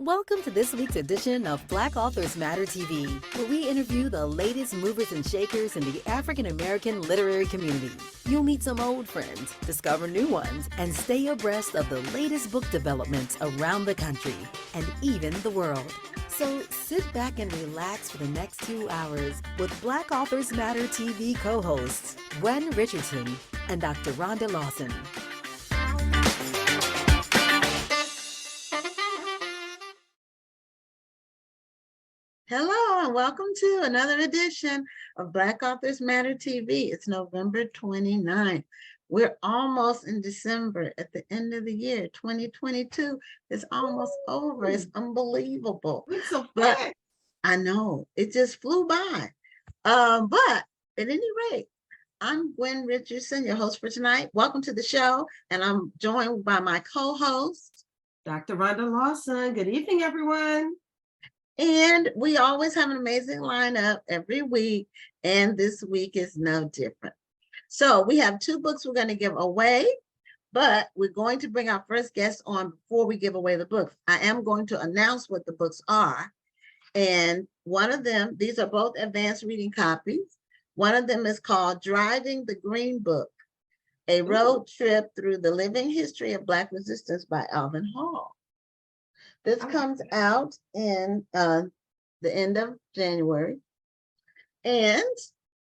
Welcome to this week's edition of Black Authors Matter TV, where we interview the latest movers and shakers in the African American literary community. You'll meet some old friends, discover new ones, and stay abreast of the latest book developments around the country and even the world. So sit back and relax for the next 2 hours with Black Authors Matter TV co-hosts Gwen Richardson and Dr. Rhonda Lawson. Hello and welcome to another edition of Black Authors Matter TV. It's November 29th. We're almost in December at the end of the year. 2022 is almost over. It's unbelievable. It's so but fast. I know it just flew by. But at any rate, I'm Gwen Richardson, your host for tonight. Welcome to the show. And I'm joined by my co-host, Dr. Rhonda Lawson. Good evening, everyone. and we always have an amazing lineup every week, and this week is no different. So we have 2 books we're going to give away, but we're going to bring our first guest on before we give away the books. I am going to announce what the books are, and one of them, these are both advanced reading copies. One of them is called Driving the Green Book, a road trip through the living history of Black resistance by Alvin Hall. This comes out in the end of January. And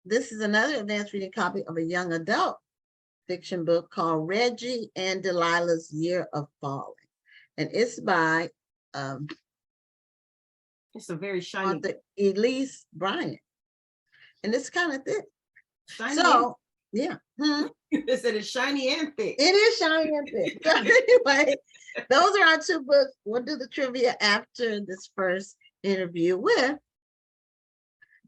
this is another advanced reading copy of a young adult fiction book called Reggie and Delilah's Year of Falling. And it's by It's a very shiny, author Elise Bryant. And it's kind of thick. shiny. So, yeah. It said it's shiny and thick. It is shiny and thick. So anyway, those are our 2 books. We'll do the trivia after this first interview with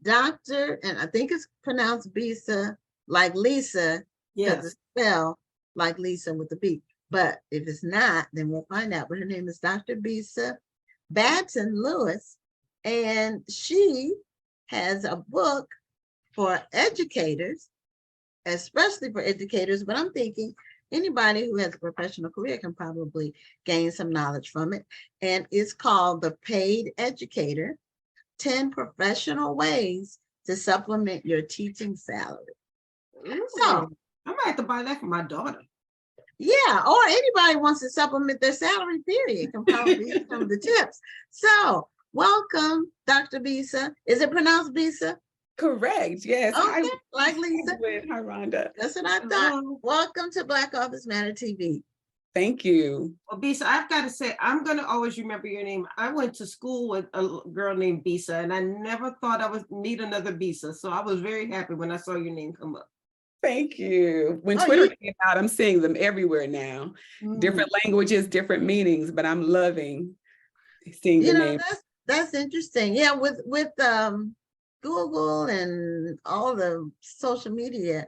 Dr. and I think it's pronounced Bisa, like Lisa, because Yes. it's spelled like Lisa with the B. But if it's not, then we'll find out. But her name is Dr. Bisa Batten Lewis, and she has a book for educators, especially for educators, but I'm thinking anybody who has a professional career can probably gain some knowledge from it. And it's called The Paid Educator, 10 Professional Ways to Supplement Your Teaching Salary. So, I might have to buy that for my daughter. yeah, or anybody wants to supplement their salary, period, can probably use some of the tips. So, welcome, Dr. Bisa. Is it pronounced Bisa? Correct. Yes. Okay, like Lisa. Hi, Rhonda. That's what I thought. Hello. Welcome to Black Authors Matter TV. Thank you. Well, Bisa, I've got to say, I'm going to always remember your name. I went to school with a girl named Bisa, and I never thought I would meet another Bisa. So I was very happy when I saw your name come up. Thank you. When Oh, Twitter you- came out, I'm seeing them everywhere now. Different languages, different meanings, but I'm loving seeing You the know, name. that's interesting. Yeah, with Google and all the social media,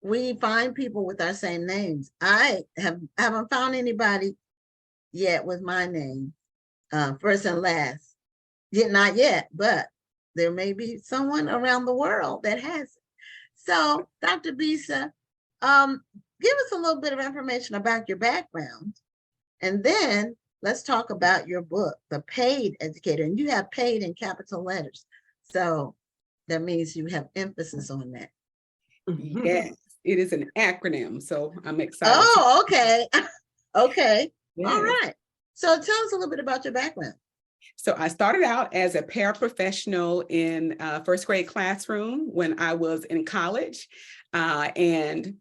we find people with our same names. I haven't found anybody yet with my name, first and last. Yet not yet, but there may be someone around the world that has it. So, Dr. Bisa, give us a little bit of information about your background, and then let's talk about your book, The Paid Educator. And you have paid in capital letters. So that means you have emphasis on that. Yes, it is an acronym, so I'm excited. Oh, okay. Okay. Yes. All right. So tell us a little bit about your background. So I started out as a paraprofessional in a first grade classroom when I was in college. And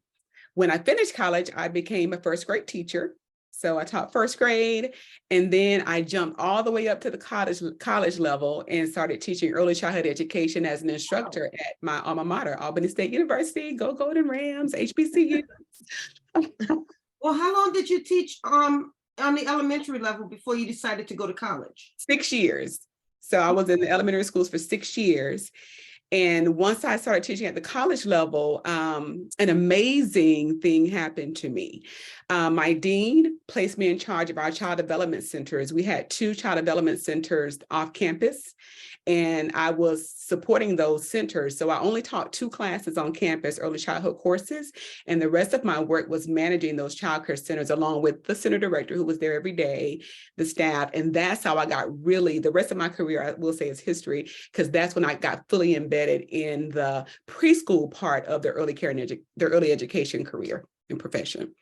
when I finished college, I became a first grade teacher. So I taught first grade, and then I jumped all the way up to the college level and started teaching early childhood education as an instructor at my alma mater, Albany State University. Go Golden Rams, HBCU. Well, how long did you teach on the elementary level before you decided to go to college? 6 years. So I was in the elementary schools for 6 years. And once I started teaching at the college level, an amazing thing happened to me. My dean placed me in charge of our child development centers. We had 2 child development centers off campus. and I was supporting those centers. So I only taught 2 classes on campus, early childhood courses, and the rest of my work was managing those childcare centers along with the center director who was there every day, the staff. And that's how I got really, the rest of my career, I will say, is history, because that's when I got fully embedded in the preschool part of their early care and their early education career and profession.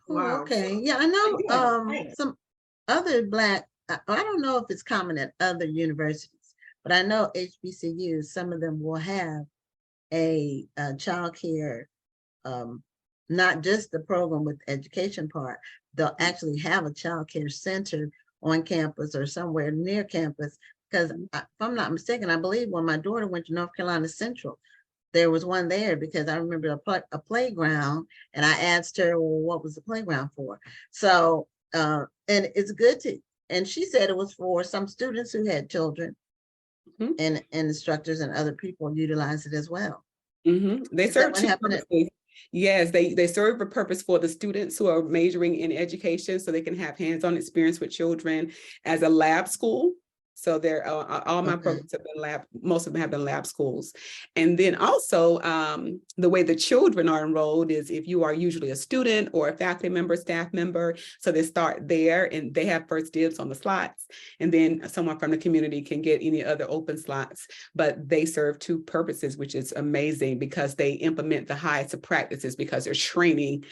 Oh, Wow. okay. Yeah, I know some other Black, I don't know if it's common at other universities, but I know HBCUs, some of them will have a child care, not just the program with the education part, they'll actually have a child care center on campus or somewhere near campus. Because if I'm not mistaken, I believe when my daughter went to North Carolina Central, there was one there because I remember a playground, and I asked her, well, what was the playground for? So, and it's good to, and she said it was for some students who had children, and instructors and other people utilize it as well. They Is serve that what 2 happened purposes. Yes, they serve a purpose for the students who are majoring in education, so they can have hands-on experience with children as a lab school. So they're all my programs have been lab, most of them have been lab schools. And then also the way the children are enrolled is if you are usually a student or a faculty member, staff member, so they start there and they have first dibs on the slots. And then someone from the community can get any other open slots, but they serve 2 purposes, which is amazing because they implement the highest of practices because they're training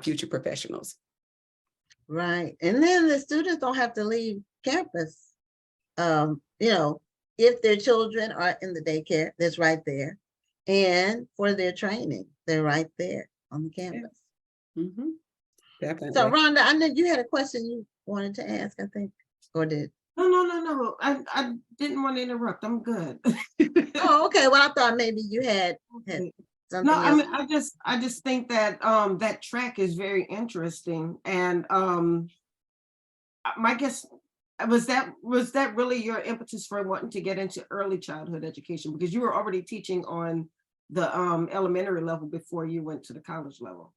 future professionals. Right. And then the students don't have to leave campus. You know, if their children are in the daycare, that's right there. And for their training, they're right there on the campus. Definitely. So Rhonda, I know you had a question you wanted to ask, I think, or did? No. I didn't want to interrupt. I'm good. Oh, okay. Well, I thought maybe you had something No, I else. mean, I just think that that track is very interesting. And my guess was that really your impetus for wanting to get into early childhood education, because you were already teaching on the elementary level before you went to the college level?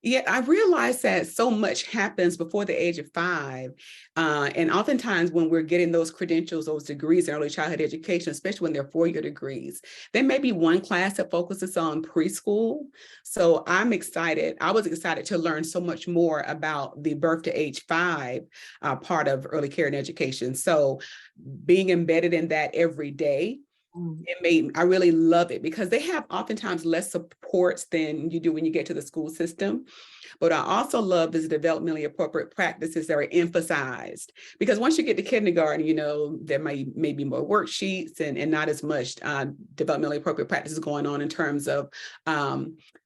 Yeah, I realized that so much happens before the age of 5. And oftentimes when we're getting those credentials, those degrees in early childhood education, especially when they're 4-year degrees, there may be one class that focuses on preschool. So I was excited to learn so much more about the birth to age 5 part of early care and education. So being embedded in that every day, I really love it because they have oftentimes less supports than you do when you get to the school system. But I also love is developmentally appropriate practices that are emphasized, because once you get to kindergarten, you know, there may be more worksheets and not as much developmentally appropriate practices going on in terms of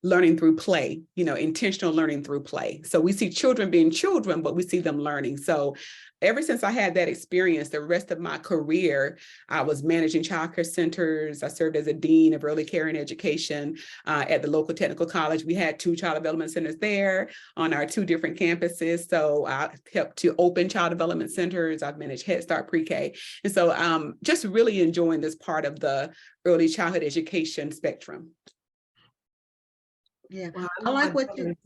learning through play, you know, intentional learning through play. So we see children being children, but we see them learning. So ever since I had that experience, the rest of my career, I was managing childcare centers. I served as a dean of early care and education at the local technical college. We had 2 child development centers there on our 2 different campuses. So I helped to open child development centers. I've managed Head Start pre-K. And so just really enjoying this part of the early childhood education spectrum. Yeah, Well, I like what you.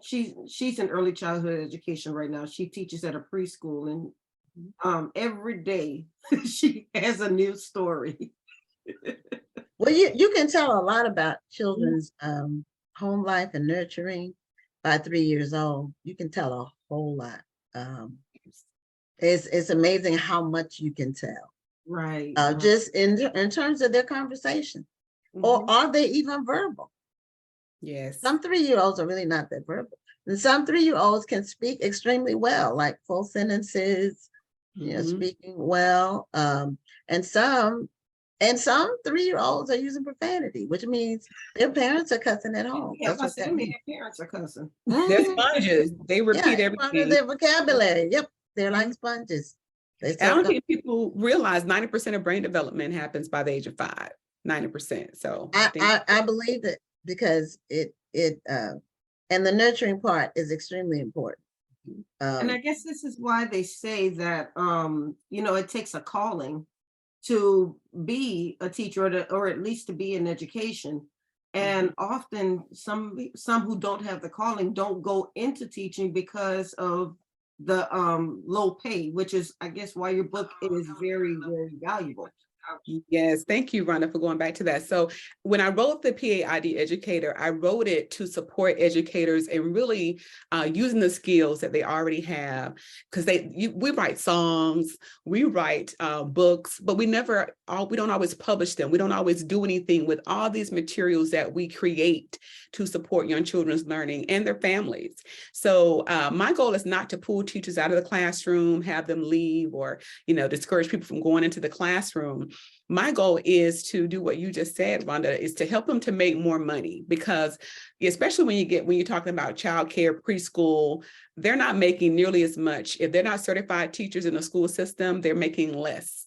She's in early childhood education right now. She teaches at a preschool, and every day she has a new story. Well, you can tell a lot about children's home life and nurturing by 3 years old. You can tell a whole lot. It's amazing how much you can tell. Right. Just in terms of their conversation, or are they even verbal? Yes. Some 3-year-olds are really not that verbal, and some 3-year-olds can speak extremely well, like full sentences, you know, speaking well. And some 3-year-olds are using profanity, which means their parents are cussing at home. Yeah, That's what that means. their parents are cussing. They're sponges. They repeat Yeah, part everything. of their vocabulary. Yep, they're like sponges. I don't think people realize 90% of brain development happens by the age of 5. 90%. So I believe it, because it and the nurturing part is extremely important. And I guess this is why they say that you know, it takes a calling to be a teacher, or at least to be in education. And often some who don't have the calling don't go into teaching because of low pay, which is, I guess, why your book is very, very valuable. Yes, thank you, Rhonda, for going back to that. So when I wrote the PAID Educator, I wrote it to support educators and really using the skills that they already have, because we write songs, we write books, but we don't always publish them. We don't always do anything with all these materials that we create to support young children's learning and their families. So my goal is not to pull teachers out of the classroom, have them leave, or discourage people from going into the classroom. My goal is to do what you just said, Rhonda, is to help them to make more money, because especially when you're talking about childcare, preschool, they're not making nearly as much. If they're not certified teachers in the school system, they're making less.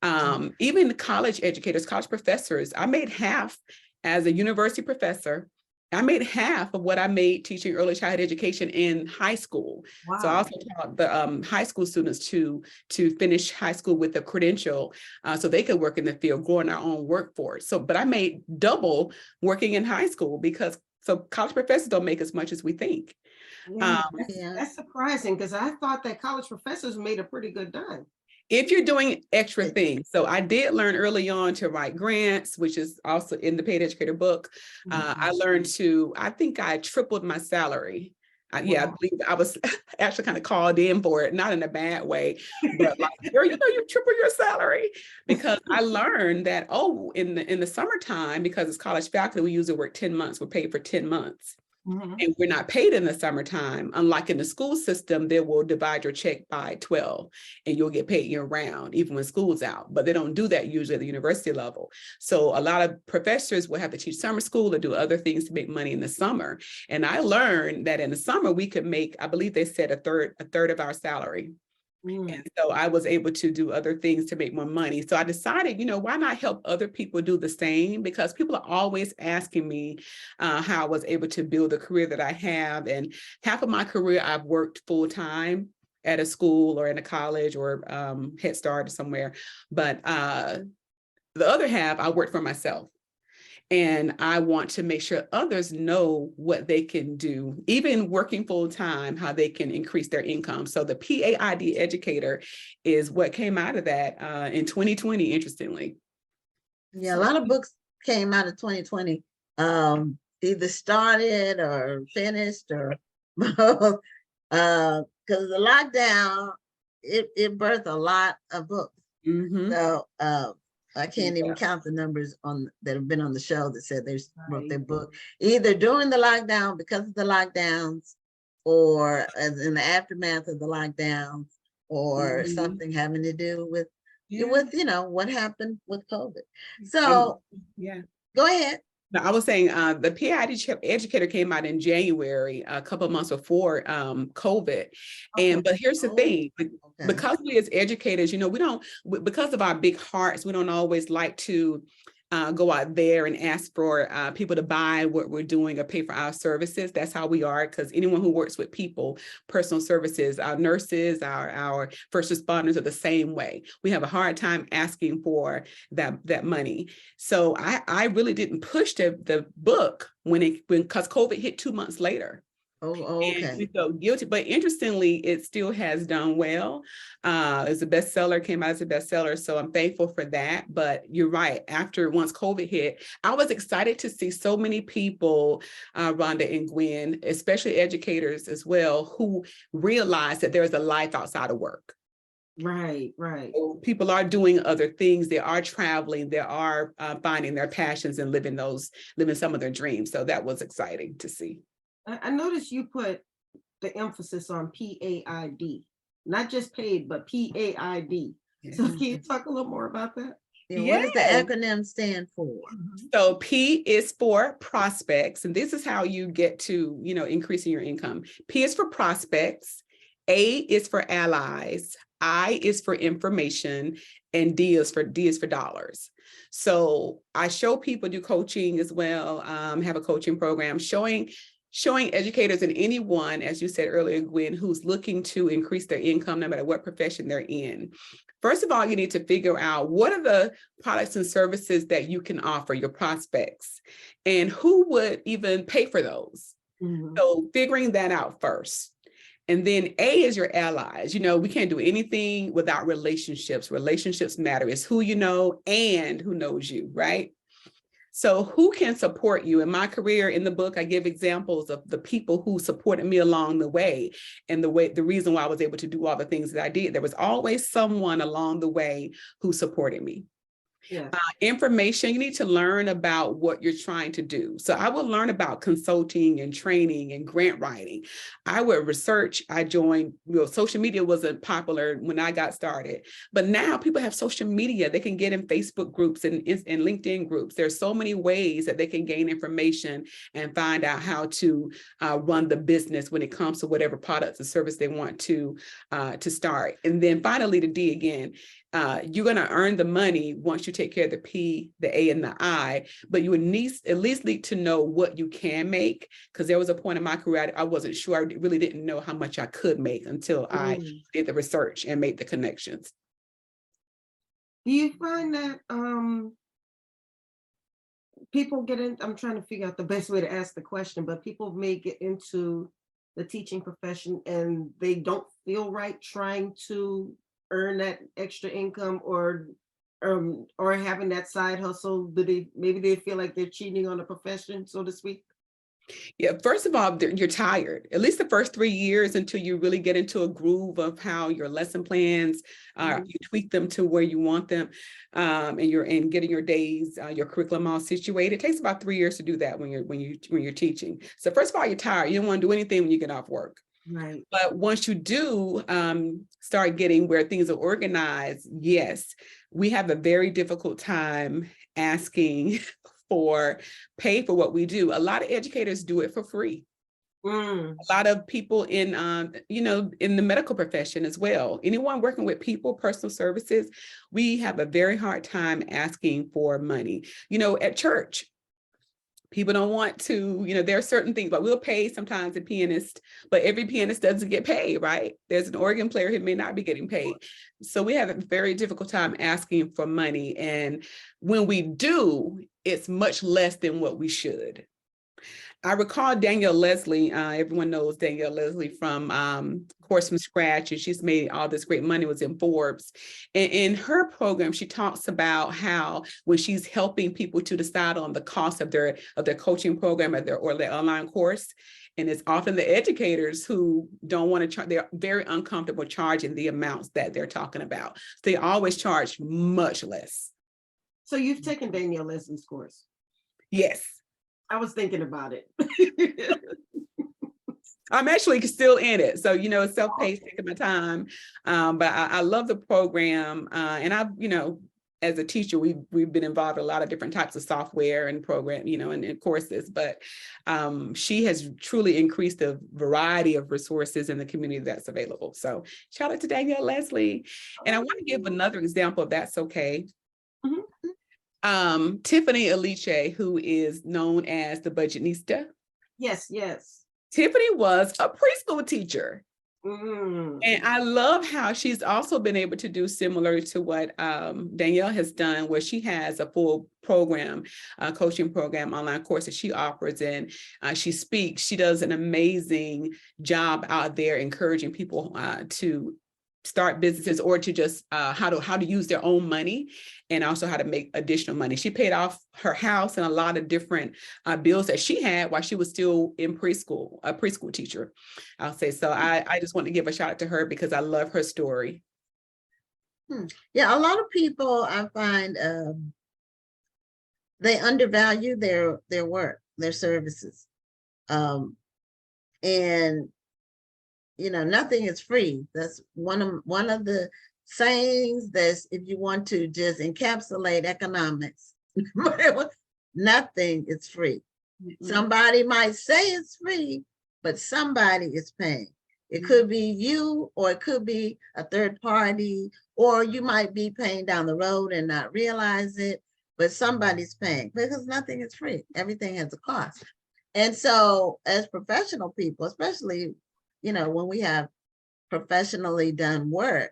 Even college educators, college professors, I made half as a university professor. I made half of what I made teaching early childhood education in high school. Wow. So I also taught the high school students to finish high school with a credential so they could work in the field, growing our own workforce. But I made double working in high school so college professors don't make as much as we think. Yeah, that's surprising, because I thought that college professors made a pretty good dime. If you're doing extra things. So I did learn early on to write grants, which is also in the Paid Educator book. I learned I think I tripled my salary. I believe I was actually kind of called in for it, not in a bad way, but like, you triple your salary, because I learned that, in the summertime, because it's college faculty, we usually work 10 months, we're paid for 10 months. And we're not paid in the summertime. Unlike in the school system, they will divide your check by 12 and you'll get paid year round, even when school's out. But they don't do that usually at the university level. So a lot of professors will have to teach summer school or do other things to make money in the summer. And I learned that in the summer, we could make, I believe they said a third of our salary. And so I was able to do other things to make more money. So I decided, why not help other people do the same? Because people are always asking me how I was able to build the career that I have. And half of my career, I've worked full time at a school or in a college or Head Start or somewhere. But the other half, I worked for myself. And I want to make sure others know what they can do, even working full time, how they can increase their income. So the PAID Educator is what came out of that in 2020, interestingly. Yeah, a lot of books came out of 2020, either started or finished or both, because the lockdown, it birthed a lot of books. So I can't even count the numbers that have been on the show that said they wrote their book either during the lockdown, because of the lockdowns, or as in the aftermath of the lockdowns, or something having to do with what happened with COVID. So go ahead. No, I was saying the PAID Educator came out in January, a couple of months before COVID. But here's the thing, because we as educators, because of our big hearts, we don't always like to go out there and ask for people to buy what we're doing or pay for our services. That's how we are, because anyone who works with people, personal services, our nurses, our first responders are the same way. We have a hard time asking for that money. So I really didn't push the book because COVID hit 2 months later. Okay. And we felt guilty, but interestingly, it still has done well. It's a bestseller, came out as a bestseller, so I'm thankful for that. But you're right, once COVID hit, I was excited to see so many people, Rhonda and Gwen, especially educators as well, who realized that there's a life outside of work. Right. So people are doing other things. They are traveling. They are finding their passions and living some of their dreams. So that was exciting to see. I noticed you put the emphasis on PAID, not just paid, but PAID. So can you talk a little more about that? What does the acronym stand for? So P is for prospects, and this is how you get to, increasing your income. P is for prospects, A is for allies, I is for information, and D is for dollars. So I show people, do coaching as well, have a coaching program showing educators and anyone, as you said earlier, Gwen, who's looking to increase their income, no matter what profession they're in. First of all, you need to figure out what are the products and services that you can offer your prospects and who would even pay for those. So figuring that out first. And then A is your allies. You know, we can't do anything without relationships. Relationships matter. It's who you know and who knows you, right? So who can support you? In my career, in the book, I give examples of the people who supported me along the way, and the reason why I was able to do all the things that I did. There was always someone along the way who supported me. Yeah. Information, you need to learn about what you're trying to do. So I would learn about consulting and training and grant writing. I would research. I joined, social media wasn't popular when I got started, but now people have social media. They can get in Facebook groups and LinkedIn groups. There's so many ways that they can gain information and find out how to run the business when it comes to whatever products or service they want to start. And then finally, the D again, you're going to earn the money once you take care of the P, the A, and the I, but you would at least need to know what you can make, because there was a point in my career I wasn't sure. I really didn't know how much I could make until I did the research and made the connections. Do you find that people get in, I'm trying to figure out the best way to ask the question, but people may get into the teaching profession and they don't feel right trying to earn that extra income or having that side hustle? Maybe they feel like they're cheating on the profession, so to speak? Yeah, first of all, you're tired, at least the first 3 years, until you really get into a groove of how your lesson plans, you tweak them to where you want them, and you're in getting your days, your curriculum all situated. It takes about 3 years to do that when you're teaching. So first of all, you're tired. You don't want to do anything when you get off work. Right. But once you do start getting where things are organized, yes, we have a very difficult time asking for pay for what we do. A lot of educators do it for free. A lot of people in, in the medical profession as well. Anyone working with people, personal services, we have a very hard time asking for money. At church, people don't want to, there are certain things, but we'll pay sometimes a pianist, but every pianist doesn't get paid, right? There's an organ player who may not be getting paid. So we have a very difficult time asking for money. And when we do, it's much less than what we should. I recall Danielle Leslie, everyone knows Danielle Leslie from Course from Scratch, and she's made all this great money, was in Forbes. And in her program, she talks about how when she's helping people to decide on the cost of their coaching program or their online course, and it's often the educators who don't want to charge, they're very uncomfortable charging the amounts that they're talking about. So they always charge much less. So you've taken Danielle Leslie's course? Yes. I was thinking about it. I'm actually still in it. So, it's self-paced, taking my time. But I love the program. And I've, as a teacher, we've been involved in a lot of different types of software and program, and courses, but she has truly increased the variety of resources in the community that's available. So shout out to Danielle Leslie. And I want to give another example, if that's okay. Tiffany Aliche, who is known as the Budgetnista. Yes. Tiffany was a preschool teacher. And I love how she's also been able to do similar to what Danielle has done, where she has a full program, coaching program, online course that she offers, and she speaks. She does an amazing job out there encouraging people to start businesses, or to just how to use their own money, and also how to make additional money. She paid off her house and a lot of different bills that she had while she was still in preschool, a preschool teacher, I'll say. So I just want to give a shout out to her because I love her story. Yeah, a lot of people, I find, they undervalue their work, their services. And nothing is free. That's one of the sayings that's, if you want to just encapsulate economics, nothing is free. Somebody might say it's free, but somebody is paying. It could be you, or it could be a third party, or you might be paying down the road and not realize it, but somebody's paying, because nothing is free. Everything has a cost. And so as professional people, especially when we have professionally done work,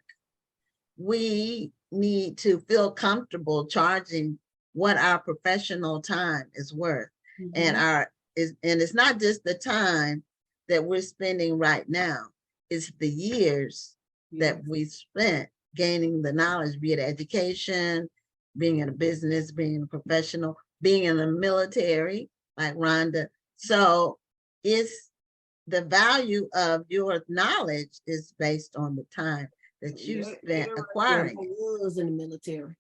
we need to feel comfortable charging what our professional time is worth. And it's not just the time that we're spending right now. is the years that we spent gaining the knowledge, be it education, being in a business, being a professional, being in the military, like Rhonda. So it's the value of your knowledge is based on the time that you spent acquiring it. I was in the military.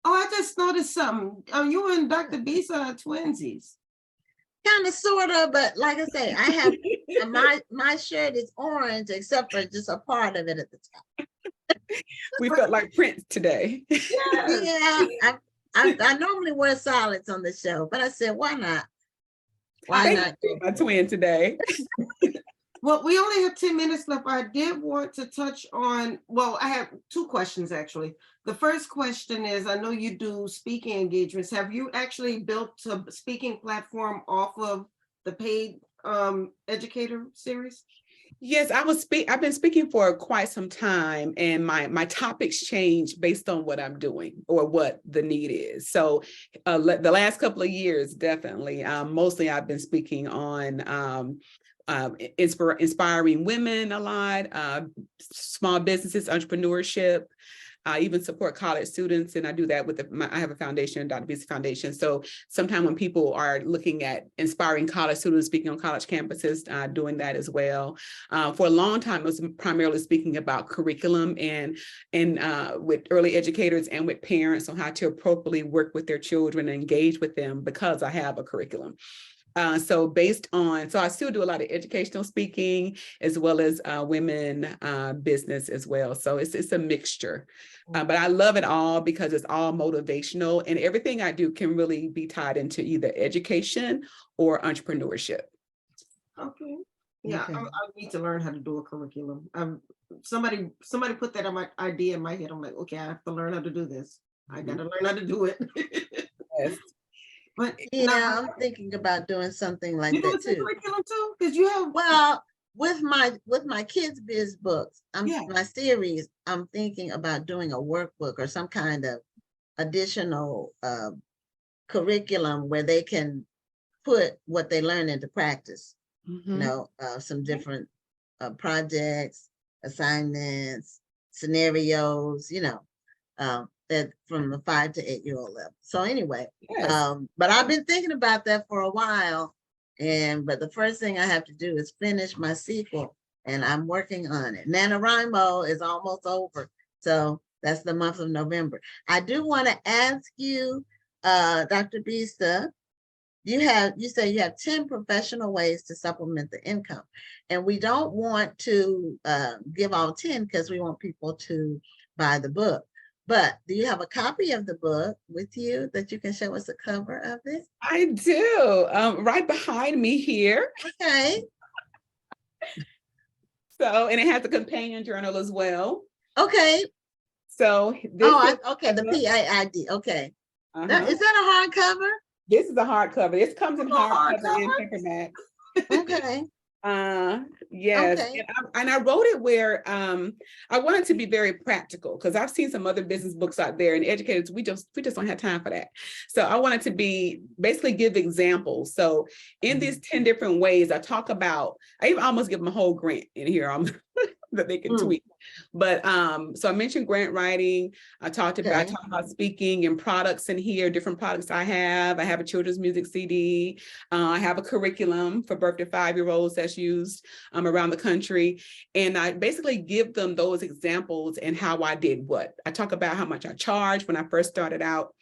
Oh, I just noticed something. You and Dr. Bisa are twinsies. Kind of, sort of, but like I say, I have my shirt is orange, except for just a part of it at the top. We felt like Prince today. Yeah, I normally wear solids on the show, but I said, why not? Why not? My twin today. Well, we only have 10 minutes left. I did want to touch on, well, I have two questions actually. The first question is, I know you do speaking engagements. Have you actually built a speaking platform off of the paid educator series? Yes, I've been speaking for quite some time, and my topics change based on what I'm doing or what the need is. So the last couple of years, definitely, mostly I've been speaking on inspiring women a lot, small businesses, entrepreneurship. I even support college students, and I do that with I have a foundation, Dr. Bisa Foundation. So sometimes when people are looking at inspiring college students, speaking on college campuses, doing that as well. For a long time, I was primarily speaking about curriculum and with early educators and with parents on how to appropriately work with their children and engage with them because I have a curriculum. So I still do a lot of educational speaking as well as women business as well. So it's a mixture, but I love it all because it's all motivational, and everything I do can really be tied into either education or entrepreneurship. Okay. Yeah, Okay. I need to learn how to do a curriculum. Somebody put that on my idea in my head. I'm like, okay, I have to learn how to do this. I got to learn how to do it. Yes. But Yeah, I'm thinking about doing something like you do that a too. curriculum too, because you have Well, with my kids' biz books, Yeah. my series, I'm thinking about doing a workbook or some kind of additional curriculum where they can put what they learn into practice. You know, some different projects, assignments, scenarios, you know, that from the 5 to 8 year old level. So anyway, Yes. but I've been thinking about that for a while. But the first thing I have to do is finish my sequel, and I'm working on it. NaNoWriMo is almost over. So that's the month of November. I do want to ask you, Dr. Bisa, you say you have 10 professional ways to supplement the income. And we don't want to give all 10 because we want people to buy the book. But do you have a copy of the book with you that you can show us the cover of it? I do, right behind me here. Okay. So, and it has a companion journal as well. Okay. So this okay, the PIID. Okay. uh-huh. Is that a hardcover? This is a hardcover. This comes in hardcover and paperback. Okay. Yes. Okay. And I wrote it where I wanted to be very practical, because I've seen some other business books out there, and educators, we just don't have time for that. So I wanted to be basically give examples. So in these 10 different ways, I talk about, I even almost give them a whole grant in here that they can tweak. But so I mentioned grant writing. I talked about speaking and products in here, different products I have. I have a children's music CD. I have a curriculum for birth to 5-year-olds that's used around the country. And I basically give them those examples and how I did what. I talk about how much I charged when I first started out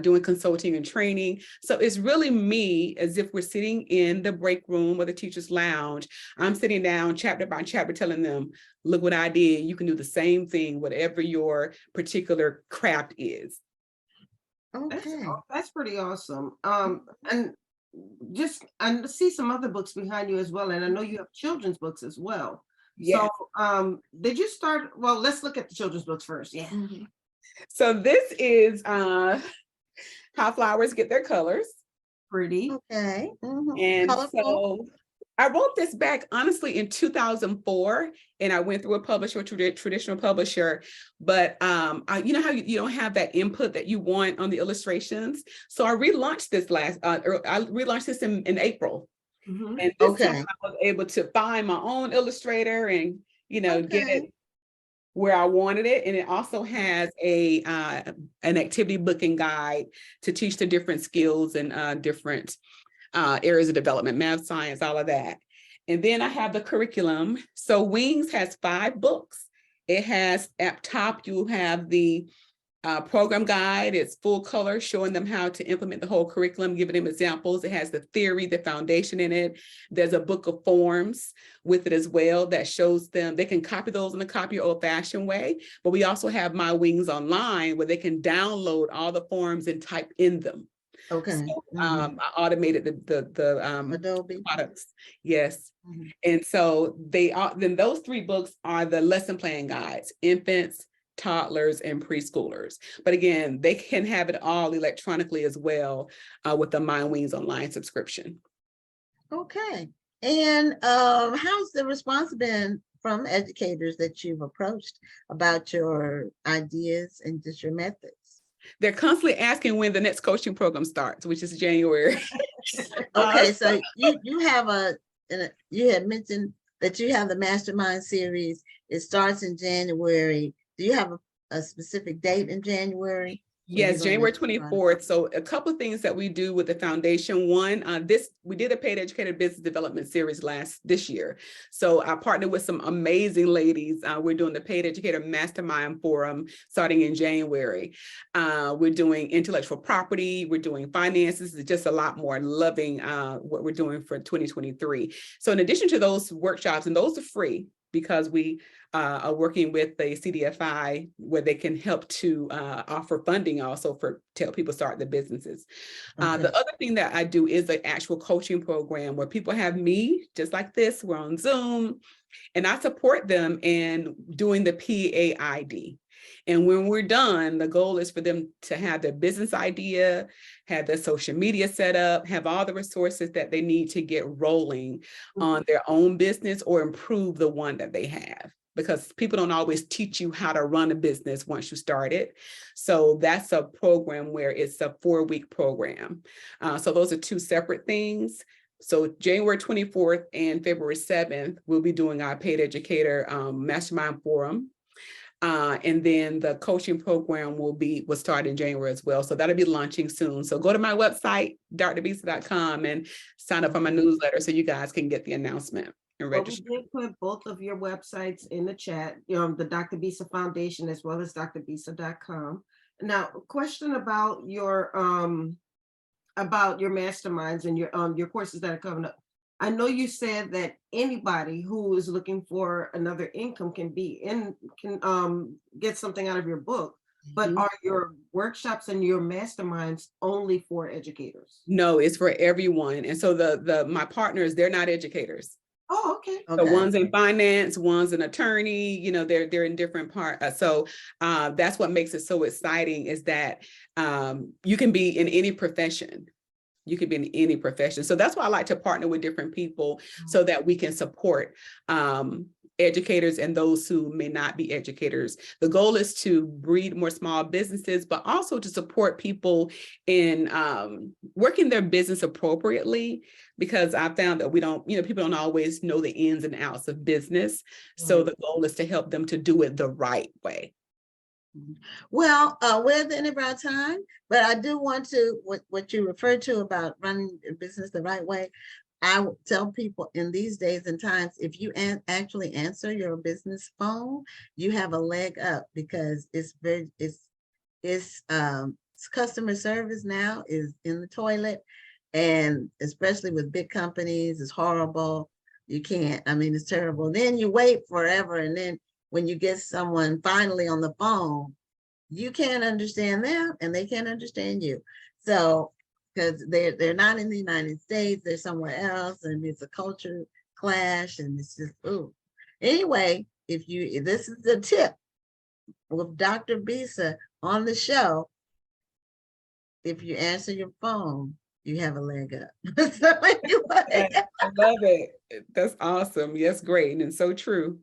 doing consulting and training. So it's really me, as if we're sitting in the break room or the teacher's lounge. I'm sitting down chapter by chapter telling them, look what I did. You can do the same thing, whatever your particular craft is. Okay. That's pretty awesome. And I see some other books behind you as well. And I know you have children's books as well. Yes. So did you start, well, let's look at the children's books first. Yeah. So this is how flowers get their colors. Pretty. Okay. And Colorful. so I wrote this back honestly in 2004, and I went through a publisher, traditional publisher, but you know how you don't have that input that you want on the illustrations. So I relaunched this in April. Mhm. And this Okay. time I was able to find my own illustrator and, get Okay. it where I wanted it. And it also has an activity book and guide to teach the different skills and different areas of development, math, science, all of that. And then I have the curriculum. So Wings has 5 books. It has at top, you have the program guide. It's full color, showing them how to implement the whole curriculum, giving them examples. It has the theory, the foundation in it. There's a book of forms with it as well that shows them, they can copy those in the copy old-fashioned way, but we also have My Wings Online where they can download all the forms and type in them. Okay. So I automated the Adobe. products. Yes. Mhm. And so then those 3 books are the lesson plan guides, infants, toddlers, and preschoolers. But again, they can have it all electronically as well with the My Wings Online subscription. Okay. And how's the response been from educators that you've approached about your ideas and just your methods? They're constantly asking when the next coaching program starts, which is January. Okay, so you have you had mentioned that you have the mastermind series. It starts in January. Do you have a specific date in January? Yes, January 24th. So a couple of things that we do with the foundation. One, we did a paid educator business development series this year. So I partnered with some amazing ladies. We're doing the paid educator mastermind forum starting in January. We're doing intellectual property. We're doing finances. It's just a lot more loving what we're doing for 2023. So in addition to those workshops, and those are free because we are working with the CDFI where they can help to offer funding also to help people start their businesses. Okay. The other thing that I do is the actual coaching program where people have me just like this. We're on Zoom and I support them in doing the PAID. And when we're done, the goal is for them to have their business idea, have their social media set up, have all the resources that they need to get rolling on their own business or improve the one that they have. Because people don't always teach you how to run a business once you start it. So that's a program where it's a 4-week program. So those are 2 separate things. So January 24th and February 7th, we'll be doing our paid educator mastermind forum. And then the coaching program will start in January as well. So that'll be launching soon. So go to my website, drbisa.com, and sign up for my newsletter so you guys can get the announcement. Well, we did put both of your websites in the chat, the Dr. Bisa Foundation as well as drbisa.com. Now, a question about your masterminds and your courses that are coming up. I know you said that anybody who is looking for another income can get something out of your book, but are your workshops and your masterminds only for educators? No, it's for everyone. And so my partners, they're not educators. Oh, okay. So one's in finance, one's an attorney, they're in different parts. So that's what makes it so exciting is that you can be in any profession. You could be in any profession. So that's why I like to partner with different people so that we can support educators and those who may not be educators. The goal is to breed more small businesses, but also to support people in working their business appropriately, because I found that people don't always know the ins and outs of business. So the goal is to help them to do it the right way. Well, we're at the end of our time, but I do want to, what you referred to about running a business the right way, I tell people in these days and times, if you actually answer your business phone, you have a leg up, because it's customer service now is in the toilet, and especially with big companies, it's horrible. You can't, it's terrible. Then you wait forever, and then when you get someone finally on the phone, you can't understand them and they can't understand you. So, because they're not in the United States, they're somewhere else, and it's a culture clash, and it's just, ooh. Anyway, if this is the tip with Dr. Bisa on the show, if you answer your phone, you have a leg up. So anyway, I love it. That's awesome. Yes, great. And so true.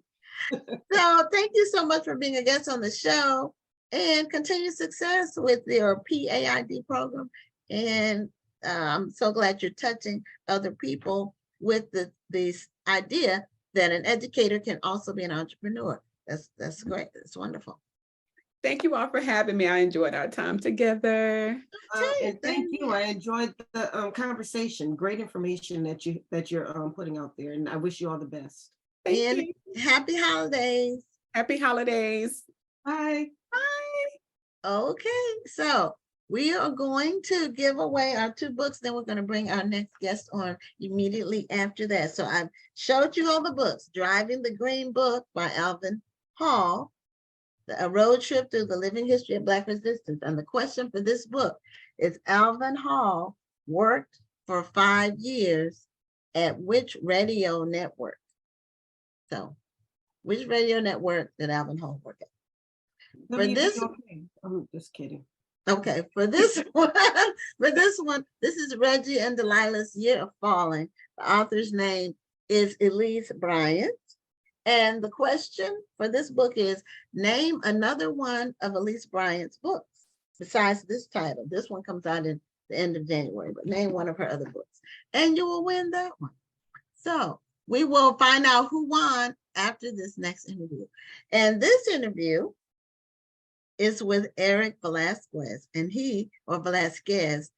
so thank you so much for being a guest on the show, and continued success with your PAID program. And I'm so glad you're touching other people with this idea that an educator can also be an entrepreneur. That's great. That's wonderful. Thank you all for having me. I enjoyed our time together. And thank you. I enjoyed the conversation. Great information that you're putting out there, and I wish you all the best. Thank And you. happy holidays. Happy holidays. Bye. Okay, so we are going to give away our 2 books, then we're going to bring our next guest on immediately after that. So I've showed you all the books. Driving the Green Book by Alvin Hall, A Road Trip Through the Living History of Black Resistance. And the question for this book is, Alvin Hall worked for 5 years at which radio network? So which radio network did Alvin Hall work at? For this, I'm just kidding. okay, for this one, this is Reggie and Delilah's Year of Falling. The author's name is Elise Bryant. And the question for this book is, name another one of Elise Bryant's books besides this title. This one comes out in the end of January, but name one of her other books and you will win that one. So we will find out who won after this next interview. And this interview is with Eric Velasquez, and Velasquez,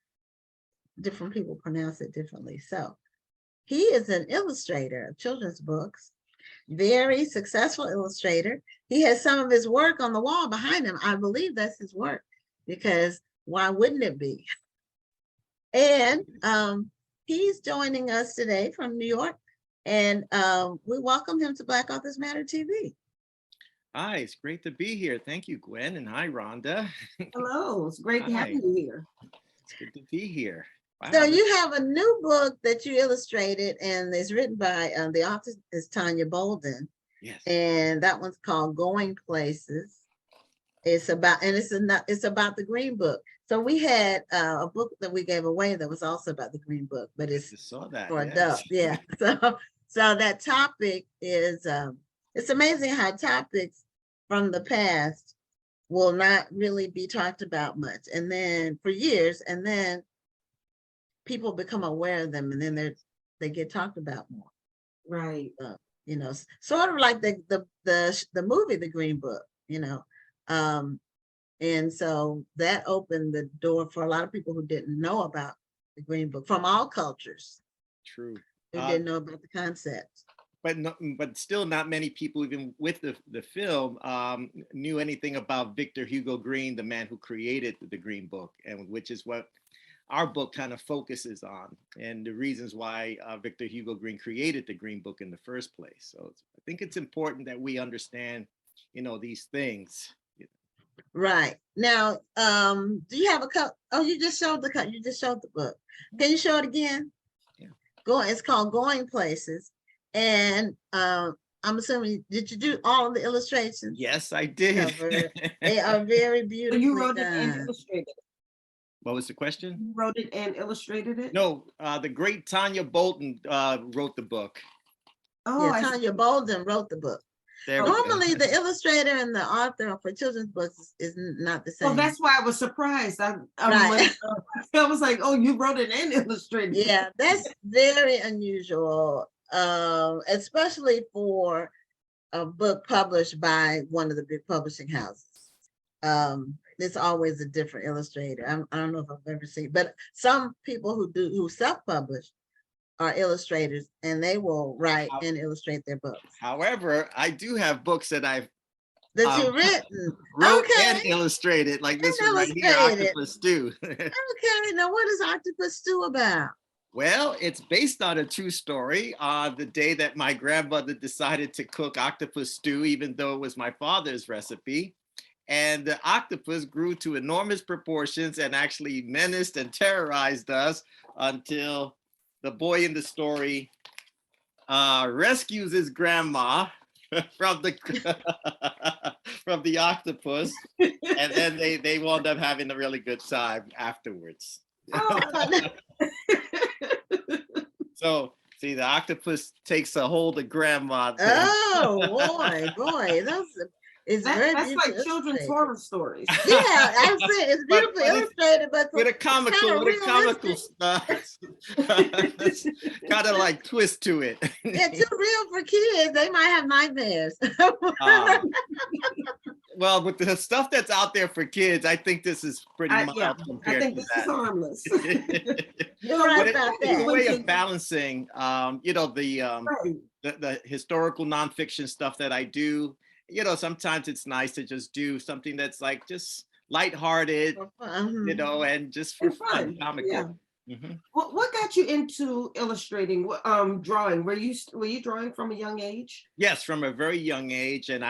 different people pronounce it differently. So he is an illustrator of children's books, very successful illustrator. He has some of his work on the wall behind him. I believe that's his work, because why wouldn't it be? And he's joining us today from New York, and we welcome him to Black Authors Matter TV. Hi, it's great to be here. Thank you, Gwen, and hi, Rhonda. Hello, it's great having you here. It's good to be here. Wow. So you have a new book that you illustrated, and it's written by the author is Tanya Bolden. Yes. And that one's called Going Places. It's about the Green Book. So we had a book that we gave away that was also about the Green Book, but it's I saw that, for yes. adults. Yeah. So that topic is it's amazing how topics from the past will not really be talked about much, and then for years, and then people become aware of them, and then they get talked about more. Right. You know, sort of like the movie The Green Book, you know. And so that opened the door for a lot of people who didn't know about the Green Book from all cultures. True. Who didn't know about the concept. But still not many people, even with the film, knew anything about Victor Hugo Green, the man who created the Green Book, and which is what our book kind of focuses on, and the reasons why Victor Hugo Green created the Green Book in the first place. So I think it's important that we understand, these things. Right. Now, do you have a cup? Oh, you just showed the cup. You just showed the book. Can you show it again? Yeah. It's called Going Places. And I'm assuming, did you do all of the illustrations? Yes, I did. They are very beautifully You wrote done. it and illustrated it. What was the question? You wrote it and illustrated it? No, the great Tanya Bolden wrote the book. Oh, yeah, Tanya Bolden wrote the book. Normally, the illustrator and the author for children's books is not the same. Well, that's why I was surprised. I was like, oh, you wrote it and illustrated it. Yeah, that's very unusual, especially for a book published by one of the big publishing houses. It's always a different illustrator. I don't know if I've ever seen, but some people who self-publish are illustrators, and they will write and illustrate their books. However, I do have books that I've you've written, wrote and illustrated, like this one right here, Octopus Stew. Okay, now what is Octopus Stew about? Well, it's based on a true story. The day that my grandmother decided to cook octopus stew, even though it was my father's recipe, and the octopus grew to enormous proportions and actually menaced and terrorized us until the boy in the story rescues his grandma from the octopus, and then they wound up having a really good time afterwards. Oh, So see, the octopus takes a hold of grandma. Oh boy, it's very That's like beautiful children's illustrated. horror stories. Yeah, I'm saying it's But beautifully it's illustrated, but with a it's kind comical, of with a comical realistic. kind of like twist to it. Yeah, too real for kids. They might have nightmares. Well, with the stuff that's out there for kids, I think this is pretty mild Yeah, I compared think to this is that. harmless. You're So right what- about It's a that. way of balancing, Right. the historical nonfiction stuff that I do. Sometimes it's nice to just do something that's like just lighthearted, and just for And fun, fun, comical. yeah. Mhm. What got you into illustrating? Drawing? Were you drawing from a young age? Yes, from a very young age. And,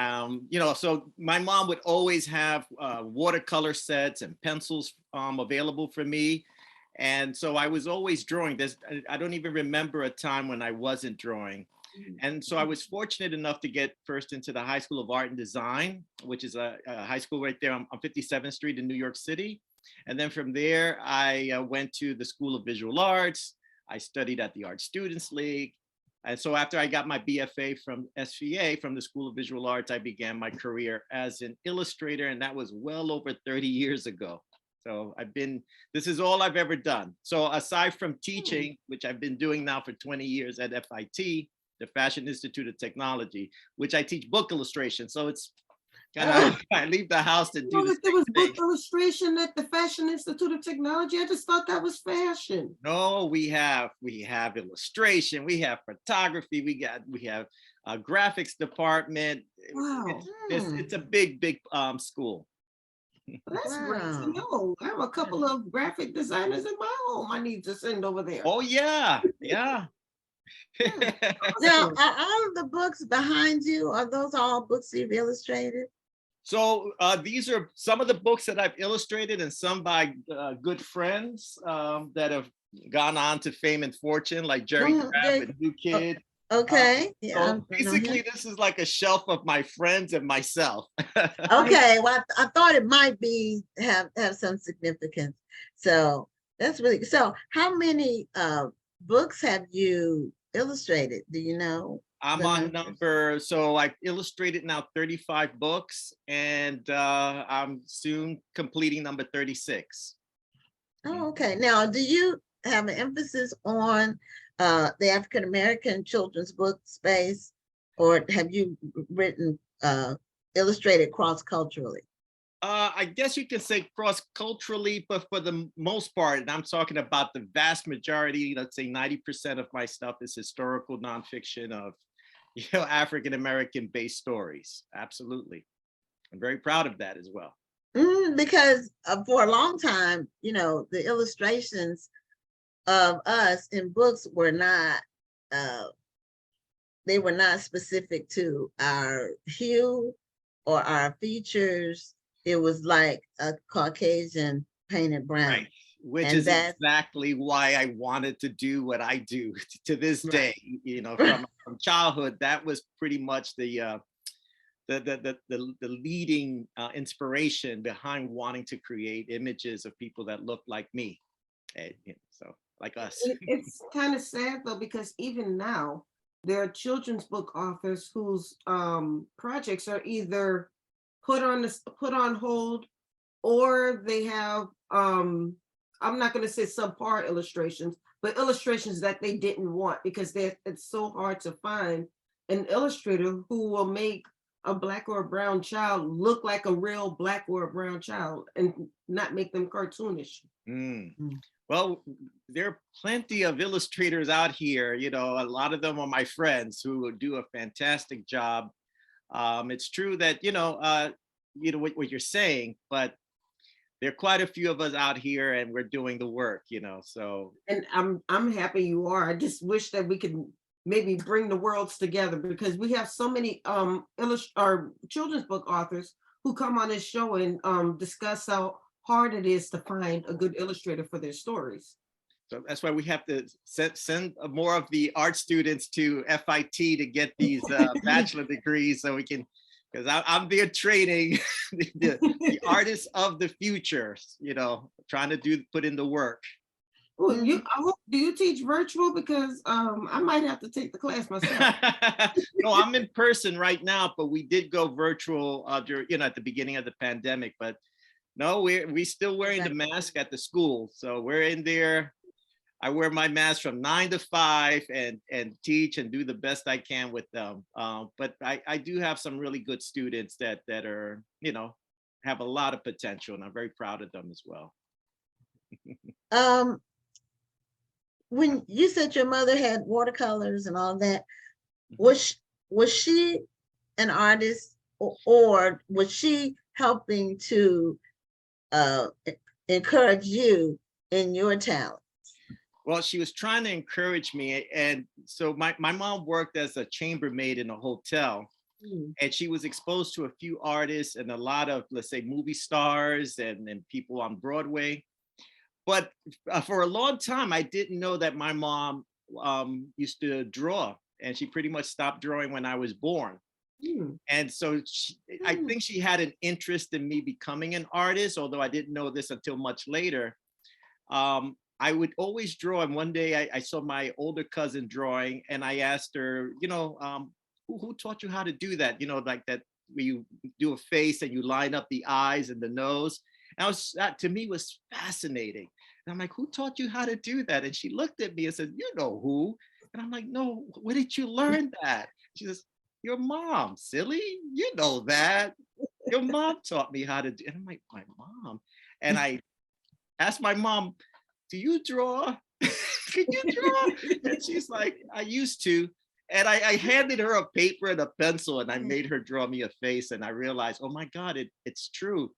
so my mom would always have watercolor sets and pencils available for me. And so I was always drawing. I don't even remember a time when I wasn't drawing. And so I was fortunate enough to get first into the High School of Art and Design, which is a high school right there on 57th Street in New York City. And then from there, I went to the School of Visual Arts. I studied at the Art Students League. And so after I got my BFA from SVA, from the School of Visual Arts, I began my career as an illustrator, and that was well over 30 years ago. So this is all I've ever done. So aside from teaching, which I've been doing now for 20 years at FIT, the Fashion Institute of Technology, which I teach book illustration. So it's kind of, I leave the house to do this. There was book illustration at the Fashion Institute of Technology. I just thought that was fashion. No, we have illustration, we have photography, we have a graphics department. Wow. It's a big school. That's great to Wow. know. I have a couple of graphic designers in my home I need to send over there. Oh yeah. Now, are all of the books behind you, are those all books you've illustrated? So these are some of the books that I've illustrated, and some by good friends that have gone on to fame and fortune, like Jerry Graff and New Kid. Okay. So basically, this is like a shelf of my friends and myself. Okay, well, I thought it might have some significance. So that's really, so how many books have you illustrated? Do you know? I'm on number, so I've illustrated now 35 books, and I'm soon completing number 36. Oh, okay. Now, do you have an emphasis on the African American children's book space, or have you written, illustrated cross-culturally? I guess you can say cross-culturally, but for the most part, and I'm talking about the vast majority, let's say 90% of my stuff is historical nonfiction of, African American based stories. Absolutely. I'm very proud of that as well. Because for a long time, the illustrations of us in books were not, they were not specific to our hue or our features. It was like a Caucasian painted brown. Right. Which And is exactly why I wanted to do what I do to this day. From childhood, that was pretty much the leading inspiration behind wanting to create images of people that look like me, so like us. It's kind of sad though, because even now there are children's book authors whose projects are either put on hold, or they have I'm not going to say subpar illustrations, but illustrations that they didn't want, because it's so hard to find an illustrator who will make a Black or a brown child look like a real Black or a brown child and not make them cartoonish. Well, there are plenty of illustrators out here. A lot of them are my friends who do a fantastic job. It's true that, what you're saying, but there are quite a few of us out here, and we're doing the work, so. And I'm happy you are. I just wish that we could maybe bring the worlds together, because we have so many children's book authors who come on this show and discuss how hard it is to find a good illustrator for their stories. So that's why we have to send more of the art students to FIT to get these bachelor degrees, so we can, because I'm there training the artists of the future, trying to put in the work. Well, Mhm. do you teach virtual? Because I might have to take the class myself. No, I'm in person right now, but we did go virtual during, at the beginning of the pandemic. But no, we still wearing the mask at the school. So we're in there. I wear my mask from 9 to 5 and teach and do the best I can with them. But I do have some really good students that are, have a lot of potential, and I'm very proud of them as well. Um, when you said your mother had watercolors and all that, was she an artist, or was she helping to encourage you in your talent? Well, she was trying to encourage me. And so my mom worked as a chambermaid in a hotel, Mm. and she was exposed to a few artists and a lot of, let's say, movie stars and people on Broadway. But for a long time, I didn't know that my mom used to draw, and she pretty much stopped drawing when I was born. Hmm. And so I Mm. think she had an interest in me becoming an artist, although I didn't know this until much later. I would always draw. And one day I saw my older cousin drawing, and I asked her, who taught you how to do that? Like that, where you do a face and you line up the eyes and the nose. And that to me was fascinating. And I'm like, who taught you how to do that? And she looked at me and said, you know who? And I'm like, no, where did you learn that? She says, your mom, silly, you know that. Your mom taught me how to do. And I'm like, my mom. And I asked my mom, do you draw? Can you draw? And she's like, I used to. And I handed her a paper and a pencil, and I made her draw me a face. And I realized, oh my God, it's true.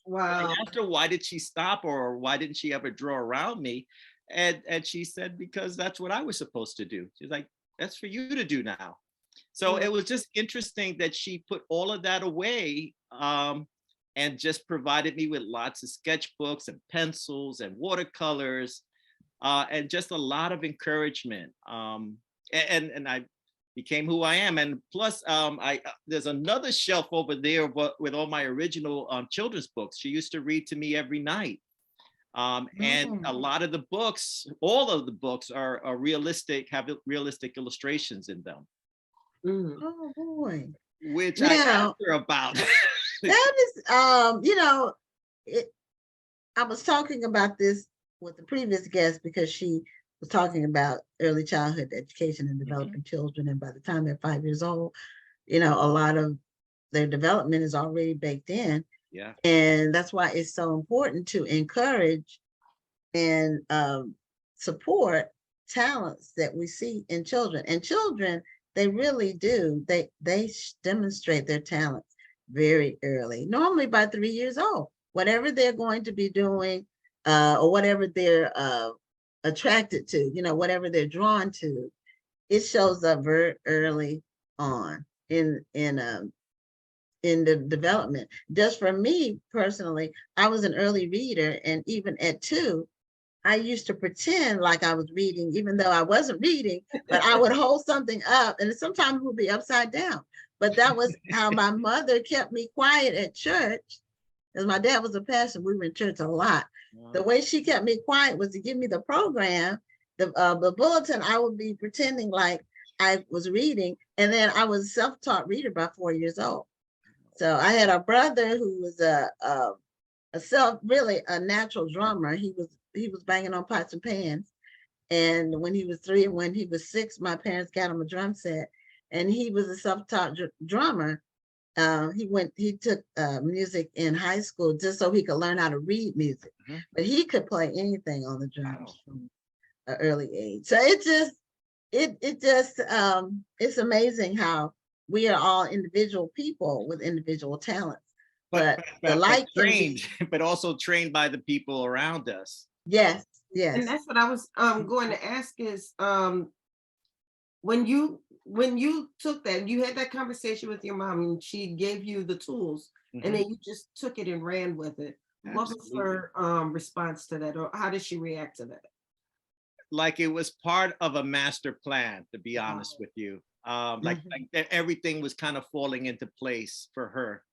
Wow. I asked her, why did she stop, or why didn't she ever draw around me? And she said, because that's what I was supposed to do. She's like, that's for you to do now. So it was just interesting that she put all of that away, and just provided me with lots of sketchbooks and pencils and watercolors, and just a lot of encouragement. And I became who I am. And plus, there's another shelf over there with all my original children's books. She used to read to me every night. And a lot of the books, all of the books are realistic, have realistic illustrations in them, Mm. Oh boy. which I Now asked her about. that is, I was talking about this with the previous guest because she was talking about early childhood education and developing children. And by the time they're 5 years old, a lot of their development is already baked in. Yeah. And that's why it's so important to encourage and support talents that we see in children. And children, they really do. They demonstrate their talents very early, normally by 3 years old. Whatever they're going to be doing, or whatever they're attracted to, whatever they're drawn to, it shows up very early on in the development. Just for me personally, I was an early reader, and even at 2, I used to pretend like I was reading, even though I wasn't reading, but I would hold something up, and sometimes it would be upside down. But that was how my mother kept me quiet at church, because my dad was a pastor. We were in church a lot. The way she kept me quiet was to give me the program, the bulletin. I would be pretending like I was reading, and then I was a self-taught reader by 4 years old. So I had a brother who was really a natural drummer. He was banging on pots and pans. And when he was 3 and when he was 6, my parents got him a drum set, and he was a self-taught drummer. He took music in high school just so he could learn how to read music, but he could play anything on the drums from an early age. So it's amazing how we are all individual people with individual talents. But the light trained, but also trained by the people around us. Yes. And that's what I was going to ask is, when you took that, you had that conversation with your mom and she gave you the tools, and then you just took it and ran with it. What was her response to that, or how did she react to that? Like it was part of a master plan, to be honest with you. Like everything was kind of falling into place for her.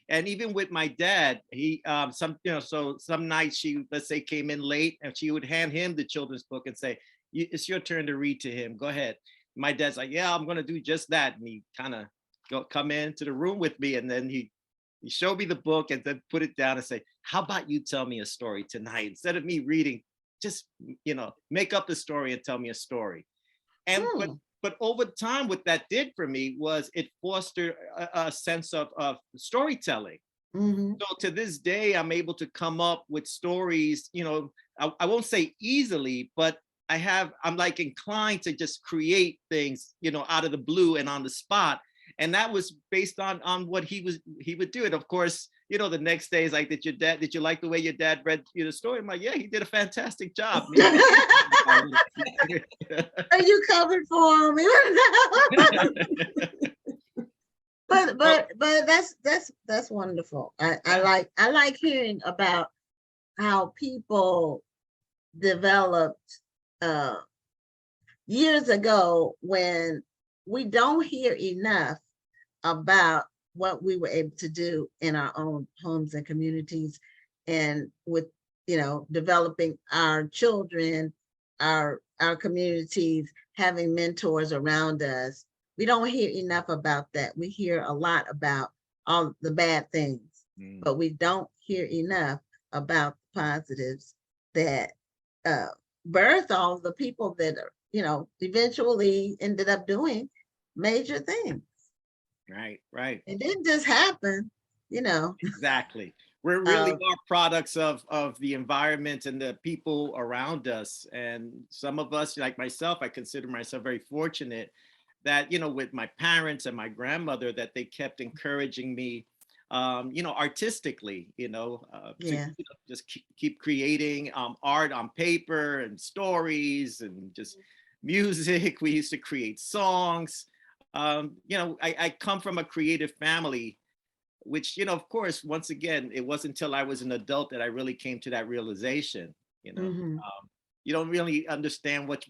And even with my dad, he so some nights she, let's say, came in late, and she would hand him the children's book and say, it's your turn to read to him. Go ahead. My dad's like, yeah, I'm gonna do just that. And he kind of come into the room with me, and then he showed me the book and then put it down and say, how about you tell me a story tonight? Instead of me reading, just make up a story and tell me a story. And but over time, what that did for me was it fostered a sense of storytelling. Mm-hmm. So to this day, I'm able to come up with stories, I won't say easily, but I'm like inclined to just create things, out of the blue and on the spot. And that was based on what he would do. And of course, the next day is like, did you like the way your dad read the story? I'm like, yeah, he did a fantastic job. Are you covered for me? but that's wonderful. I like hearing about how people developed years ago, when we don't hear enough about what we were able to do in our own homes and communities, and with developing our children, our communities, having mentors around us. We don't hear enough about that. We hear a lot about all the bad things, but we don't hear enough about the positives that birth all the people that eventually ended up doing major things. Right. It didn't just happen, Exactly. We're really are products of the environment and the people around us. And some of us, like myself, I consider myself very fortunate that, with my parents and my grandmother, that they kept encouraging me, artistically, to just keep creating art on paper and stories and just music. We used to create songs. I come from a creative family, which, of course, once again, it wasn't until I was an adult that I really came to that realization. You don't really understand what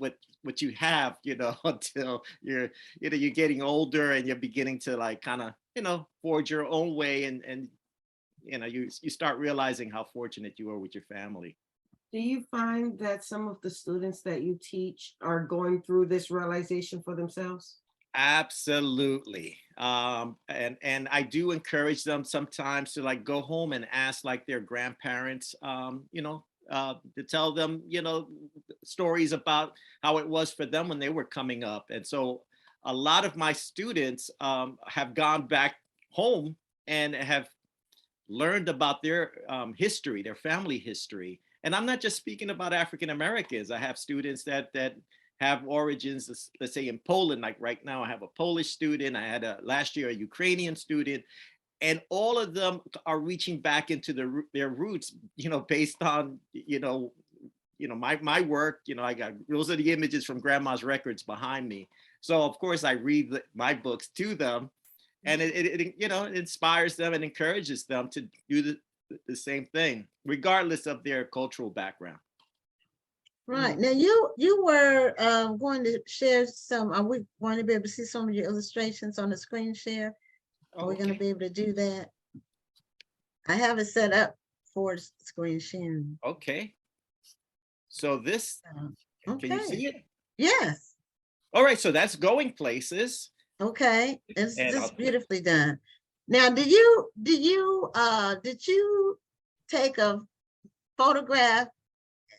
you have, until you're getting older and you're beginning to like kind of, forge your own way, and you start realizing how fortunate you are with your family. Do you find that some of the students that you teach are going through this realization for themselves? Absolutely. And I do encourage them sometimes to like go home and ask like their grandparents, to tell them, stories about how it was for them when they were coming up. And so a lot of my students have gone back home and have learned about their history, their family history. And I'm not just speaking about African Americans. I have students that have origins, let's say in Poland. Like right now, I have a Polish student. I had last year a Ukrainian student, and all of them are reaching back into their roots, based on my work. I got, those are the images from Grandma's records behind me. So of course I read my books to them, and it inspires them and encourages them to do the same thing, regardless of their cultural background. Right. Now you were going to share some, are we going to be able to see some of your illustrations on the screen share? Are we going to be able to do that? I have it set up for screen sharing. Okay. So this, Okay. can you see it? Yes. All right, so that's Going Places. Okay. It's just beautifully done. Now, did you take a photograph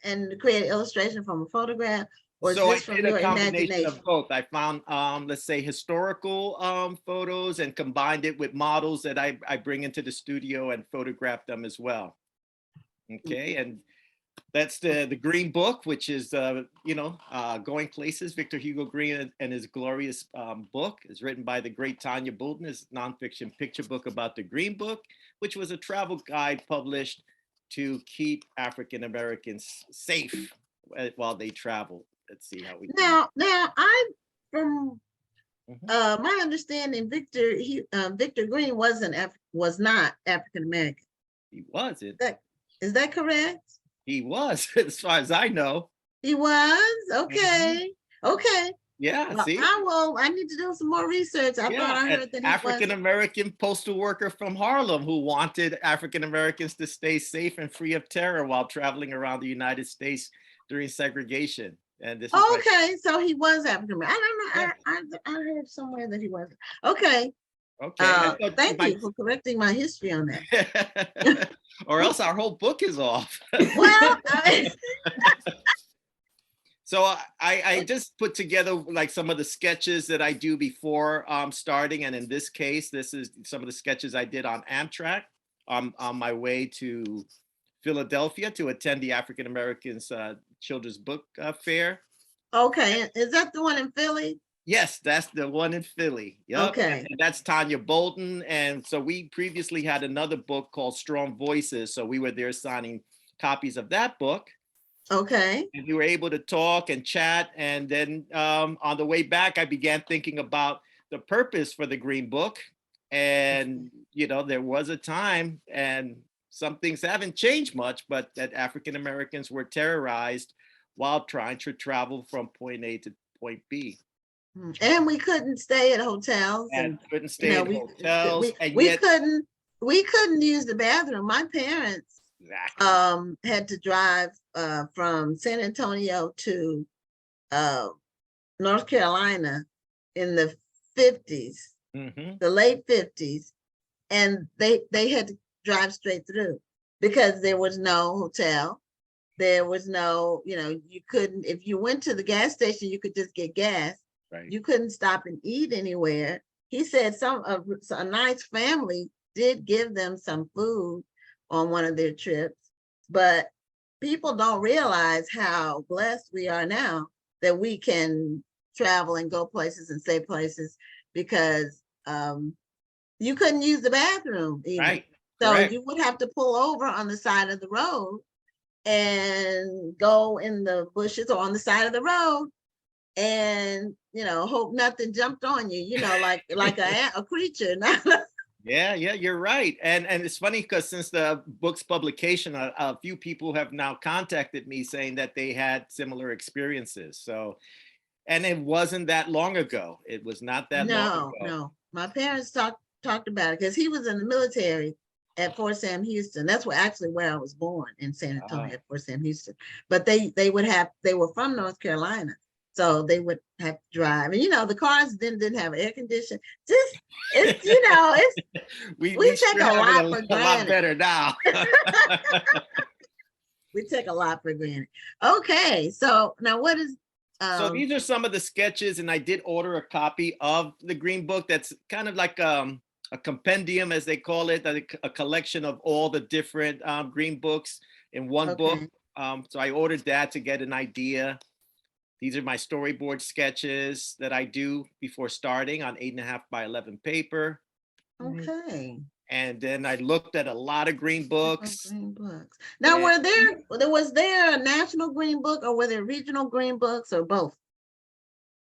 and create an illustration from a photograph, or So is this I from did your a combination imagination? of both. I found, let's say, historical photos and combined it with models that I bring into the studio and photograph them as well. Okay, and that's the Green Book, which is Going Places. Victor Hugo Green and his glorious book is written by the great Tanya Bolton. It's a nonfiction picture book about the Green Book, which was a travel guide published to keep African Americans safe while they travel. Let's see how we do. Now I, from my understanding, Victor Green was not African American. He wasn't. Is that correct? He was, as far as I know. He was? Okay. Okay. Yeah, Well, see? I need to do some more research. I thought Yeah, I an heard that he was. African American postal worker from Harlem who wanted African Americans to stay safe and free of terror while traveling around the United States during segregation. And this is like, Okay, so he was African American. I yeah, don't know. I heard somewhere that he was. Okay. okay. I thought you Thank might, you for correcting my history on that. or else our whole book is off. Well, So I just put together like some of the sketches that I do before starting. And in this case, this is some of the sketches I did on Amtrak on my way to Philadelphia to attend the African Americans Children's Book Fair. okay. Is that the one in Philly? Yes, that's the one in Philly. Yep. Okay. And that's Tanya Bolton. And so we previously had another book called Strong Voices. So we were there signing copies of that book. Okay. And we were able to talk and chat. And then on the way back, I began thinking about the purpose for the Green Book. And, you know, there was a time, and some things haven't changed much, but that African Americans were terrorized while trying to travel from point A to point B. And we couldn't stay at hotels, And couldn't you stay know, in hotels. And we yet, couldn't use the bathroom. My parents exactly. had to drive from San Antonio to North Carolina in the 50s, Mhm. the late 50s, and they had to drive straight through because there was no hotel. There was no, you know, you couldn't, if you went to the gas station, you could just get gas. Right. You couldn't stop and eat anywhere. He said a nice family did give them some food on one of their trips, but people don't realize how blessed we are now that we can travel and go places and stay places because you couldn't use the bathroom even. Right. So Correct. you would have to pull over on the side of the road and go in the bushes or on the side of the road and, you know, hope nothing jumped on you, you know, like a creature. Yeah, you're right. And it's funny because since the book's publication, a few people have now contacted me saying that they had similar experiences. So, and it wasn't that long ago. It was not that long ago. No. My parents talked about it because he was in the military at Fort Sam Houston. That's where I was born, in San Antonio at Fort Sam Houston. But they were from North Carolina. So they would have to drive. And you know, the cars didn't have air conditioning. Just it's, you know, it's we take a lot for a lot granted. better now. We take a lot for granted. Okay, so now what is so these are some of the sketches, and I did order a copy of the Green Book. That's kind of like a compendium, as they call it, a collection of all the different Green Books in one book. So I ordered that to get an idea. These are my storyboard sketches that I do before starting on 8.5 by 11 paper. Okay. And then I looked at a lot of Green Books. Green Books. Now, was there a national Green Book, or were there regional Green Books, or both?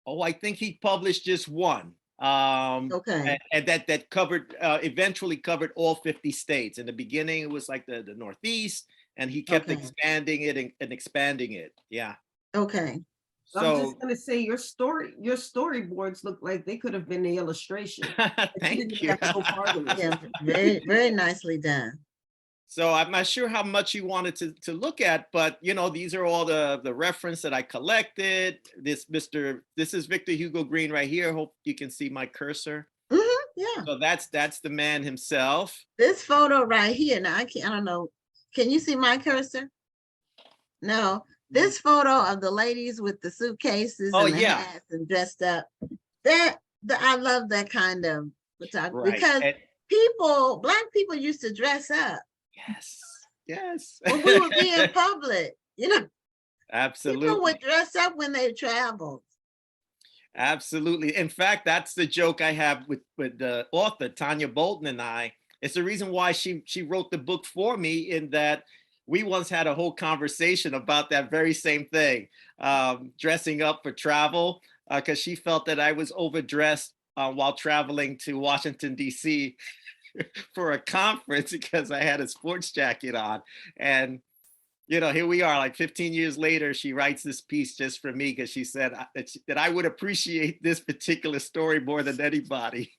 Oh, I think he published just one. Okay. And that covered, eventually covered all 50 states. In the beginning, it was like the Northeast, and he kept expanding it and expanding it. Yeah. Okay. So I'm just gonna say your storyboards look like they could have been the illustration. Thank you. Yeah, very, very nicely done. So I'm not sure how much you wanted to look at, but you know, these are all the reference that I collected. This is Victor Hugo Green right here. Hope you can see my cursor. Yeah. So that's the man himself. This photo right here. Now I don't know. Can you see my cursor? No. This photo of the ladies with the suitcases and the hats and dressed up. I love that kind of photography because Black people used to dress up. Yes. When we would be in public, you know. Absolutely. People would dress up when they traveled. Absolutely. In fact, that's the joke I have with the author, Tanya Bolton, and I. It's the reason why she wrote the book for me, in that we once had a whole conversation about that very same thing, dressing up for travel, because she felt that I was overdressed while traveling to Washington, D.C. for a conference because I had a sports jacket on. And here we are, like 15 years later, she writes this piece just for me because she said that I would appreciate this particular story more than anybody.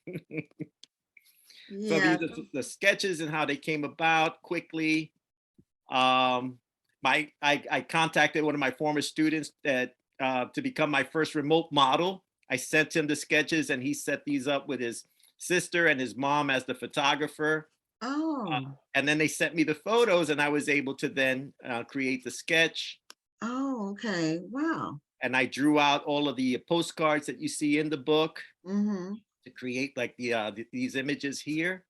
So Yeah. these are the sketches and how they came about quickly. I contacted one of my former students that to become my first remote model. I sent him the sketches and he set these up with his sister and his mom as the photographer. Oh, And then they sent me the photos and I was able to then create the sketch. oh, okay. Wow. And I drew out all of the postcards that you see in the book Mm-hmm. to create like these images here.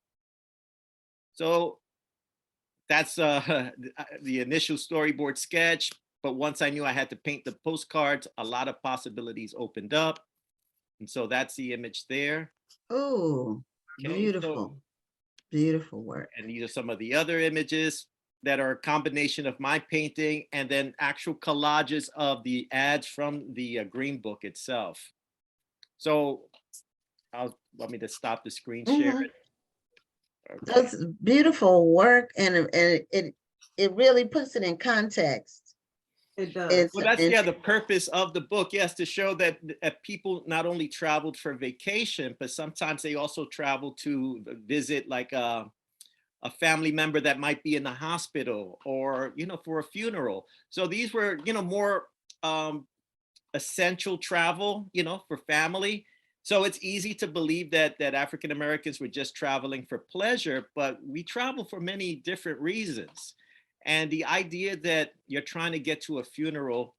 So that's the initial storyboard sketch. But once I knew I had to paint the postcards, a lot of possibilities opened up. And so that's the image there. Oh, Okay, beautiful. Beautiful work. And these are some of the other images that are a combination of my painting and then actual collages of the ads from the Green Book itself. So let me just stop the screen share. Mhm. Okay. That's beautiful work, and it really puts it in context. It does. It's Well, that's the purpose of the book. Yes, to show that people not only traveled for vacation, but sometimes they also travel to visit like a family member that might be in the hospital or, for a funeral. So these were, more essential travel, for family. So it's easy to believe that African Americans were just traveling for pleasure, but we travel for many different reasons. And the idea that you're trying to get to a funeral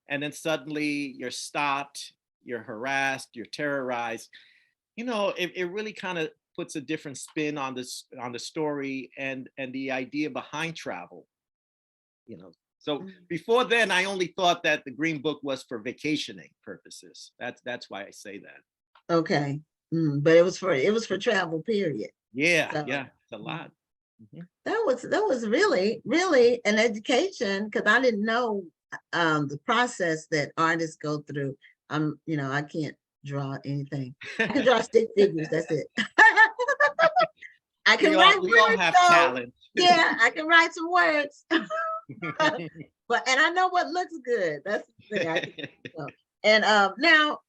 and then suddenly you're stopped, you're harassed, you're terrorized, it really kind of puts a different spin on the story and the idea behind travel. So before then, I only thought that the Green Book was for vacationing purposes. That's why I say that. okay. But it was for travel, period. Yeah, So, yeah, it's a lot. that was really, really an education, because I didn't know the process that artists go through. I can't draw anything. I can draw stick figures, that's it. I can write We all words, have though. talent. Yeah, I can write some words. And I know what looks good. That's the thing. I can, and now,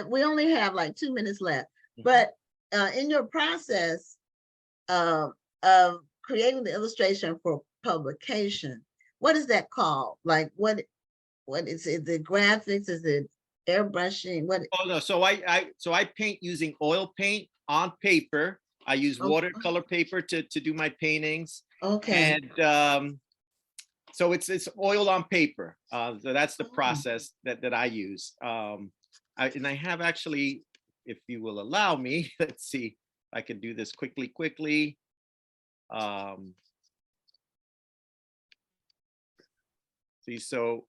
we only have like 2 minutes left. But in your process of creating the illustration for publication, what is that called? Like, what is it? The graphics? Is it airbrushing? What? Oh no, so I paint using oil paint on paper. I use watercolor paper to do my paintings. Okay. And so it's oil on paper. So that's the process that I use. And I have actually, if you will allow me, let's see if I can do this quickly. See, so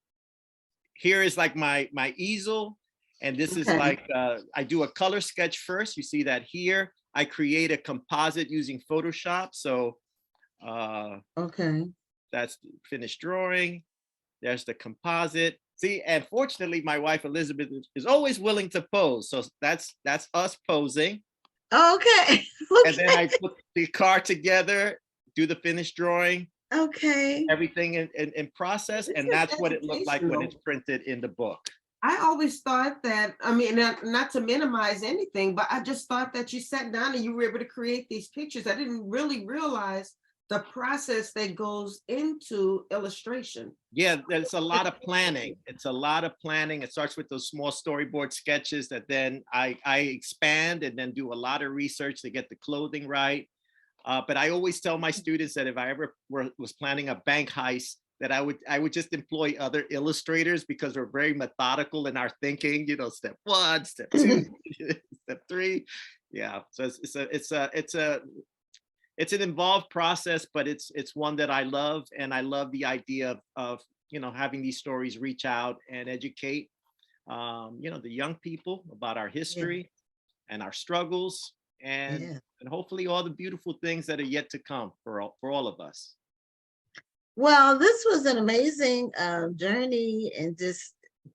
here is like my easel, and this is like I do a color sketch first. You see that here. I create a composite using Photoshop. So that's the finished drawing. There's the composite. See, and fortunately, my wife Elizabeth is always willing to pose. So that's us posing. Okay. And then I put the card together, do the finished drawing. Okay. Everything in process, and that's what it looked like when it's printed in the book. I always thought that, I mean, not to minimize anything, but I just thought that you sat down and you were able to create these pictures. I didn't really realize the process that goes into illustration. Yeah, there's a lot of planning. It's a lot of planning. It starts with those small storyboard sketches that then I expand and then do a lot of research to get the clothing right. But I always tell my students that if I ever was planning a bank heist, that I would just employ other illustrators because we're very methodical in our thinking. Step 1, step 2, step 3. Yeah, so it's an involved process, but it's one that I love, and I love the idea of having these stories reach out and educate the young people about our history and our struggles. And hopefully all the beautiful things that are yet to come for all of us. Well, this was an amazing journey, and just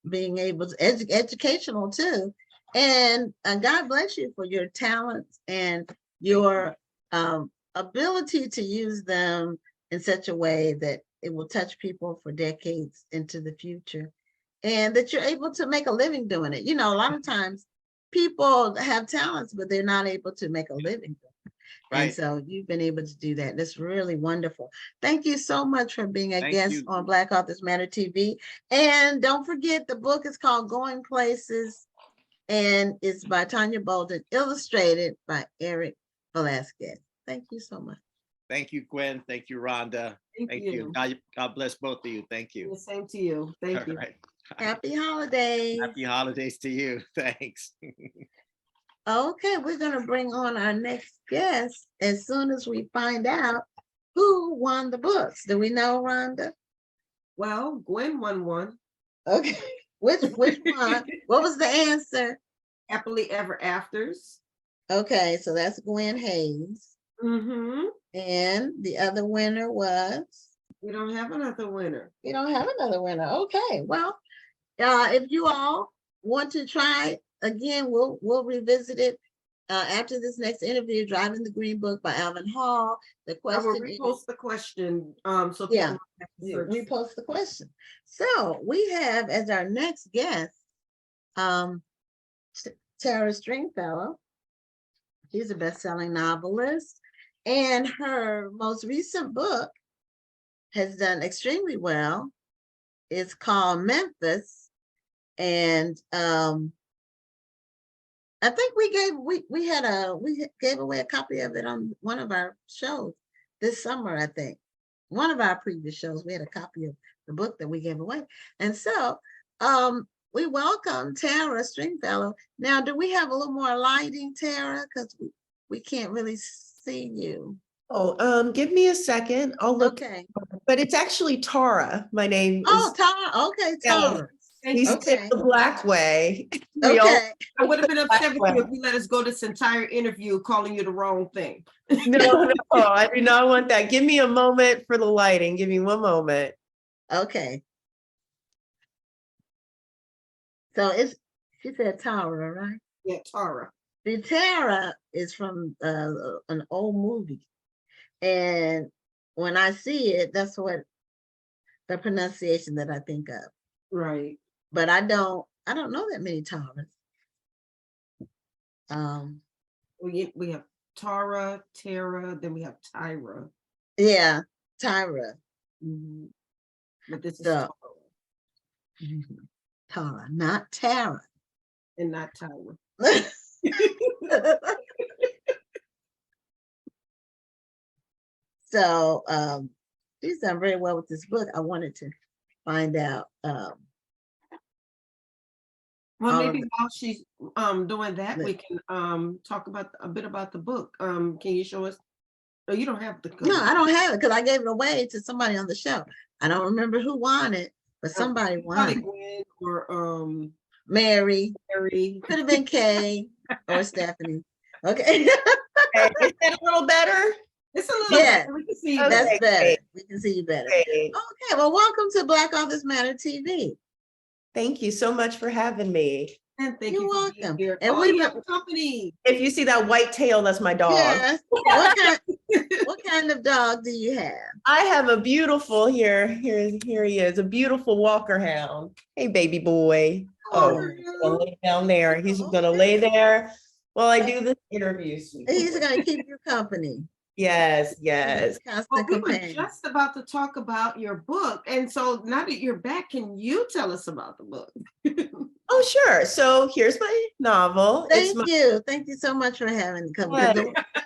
being able to educational too. And God bless you for your talents and your ability to use them in such a way that it will touch people for decades into the future, and that you're able to make a living doing it. You know, a lot of times people have talents, but they're not able to make a living. And Right. so you've been able to do that. That's really wonderful. Thank you so much for being a Thank guest you. on Black Authors Matter TV. And don't forget, the book is called Going Places, and it's by Tanya Bolden, illustrated by Eric Velasquez. Thank you so much. Thank you, Gwen. Thank you, Rhonda. Thank you. God bless both of you. Thank you. The same to you. Thank All you. right. Happy holidays. Happy holidays to you. Thanks. Okay, we're going to bring on our next guest as soon as we find out who won the books. Do we know, Rhonda? Well, Gwen won one. Okay, which one? What was the answer? Happily Ever Afters. Okay, so that's Gwen Hayes. Mm-hmm. And the other winner was? We don't have another winner. You don't have another winner. Okay, well, if you all want to try again, we'll revisit it after this next interview, Driving the Green Book by Alvin Hall. The I will question is, repost the question. So yeah, people have to search. repost the question. So we have as our next guest, Tara Stringfellow. She's a best-selling novelist, and her most recent book has done extremely well. It's called Memphis, and I think we gave away a copy of it on one of our shows this summer. I think one of our previous shows we had a copy of the book that we gave away, and so we welcome Tara Stringfellow. Now, do we have a little more lighting, Tara? Because we can't really see you. Oh, give me a second. I'll look. Okay. But it's actually Tara. My name Oh, is. Tara. Okay, Tara. Thank He's you. Okay. the Black way. We all- Okay. I would have been upset with you if you let us go this entire interview calling you the wrong thing. no, I do not want that. Give me a moment for the lighting. Give me one moment. Okay. So she said Tara, right? Yeah, Tara. The Tara is from an old movie. And when I see it, that's what the pronunciation that I think of. Right. But I don't know that many Taras. We have Tara, Then we have Tyra. Yeah, Tyra. Mhm. But this is So- Tara Tara, not Tara. and not Tyra. So she's done very well with this book. I wanted to find out. Well, all maybe of while she's doing that, we can talk about a bit about the book. Can you show us? No, you don't have the cover. No, I don't have it because I gave it away to somebody on the show. I don't remember who won it, but somebody won Probably it. Gwen or Mary, Mary. could have been Kay or Stephanie. Okay. Okay, is that a little better? It's a little Yeah, better. We can see Okay. that's that. better. great. We can see you better. Great. Okay, well, welcome to Black Authors Matter TV. Thank you so much for having me. And thank You're you for welcome. being here. And Oh, we you have company. If you see that white tail, that's my dog. Yes. What kind of dog do you have? I have a beautiful here he is, a beautiful Walker Hound. Hey, baby boy. Oh, he's gonna lay down there. He's gonna lay there while I do this interview. He's gonna keep you company. Yes, yes. Constant Well, we were companion. just about to talk about your book. And so now that you're back, can you tell us about the book? Oh, sure. So here's my novel. Thank you. Thank you so much for having me come. Yeah.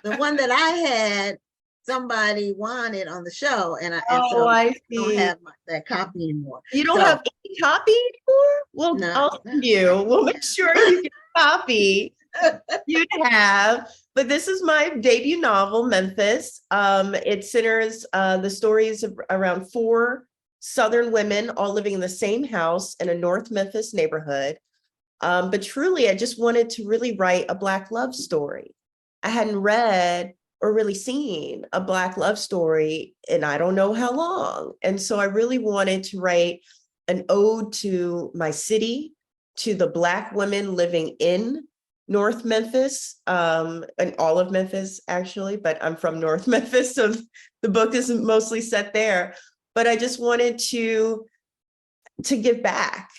The one that I had, somebody wanted on the show, and I I don't see. have that copy anymore. You don't So- have any copy anymore? Well, No. I'll send you. We'll make sure you get a copy. You'd have, but this is my debut novel, Memphis. It centers the stories of around 4 Southern women all living in the same house in a North Memphis neighborhood. But truly, I just wanted to really write a Black love story. I hadn't read or really seen a Black love story in I don't know how long. And so I really wanted to write an ode to my city, to the Black women living in North Memphis, and all of Memphis, actually, but I'm from North Memphis, so the book is mostly set there. but I just wanted to give back,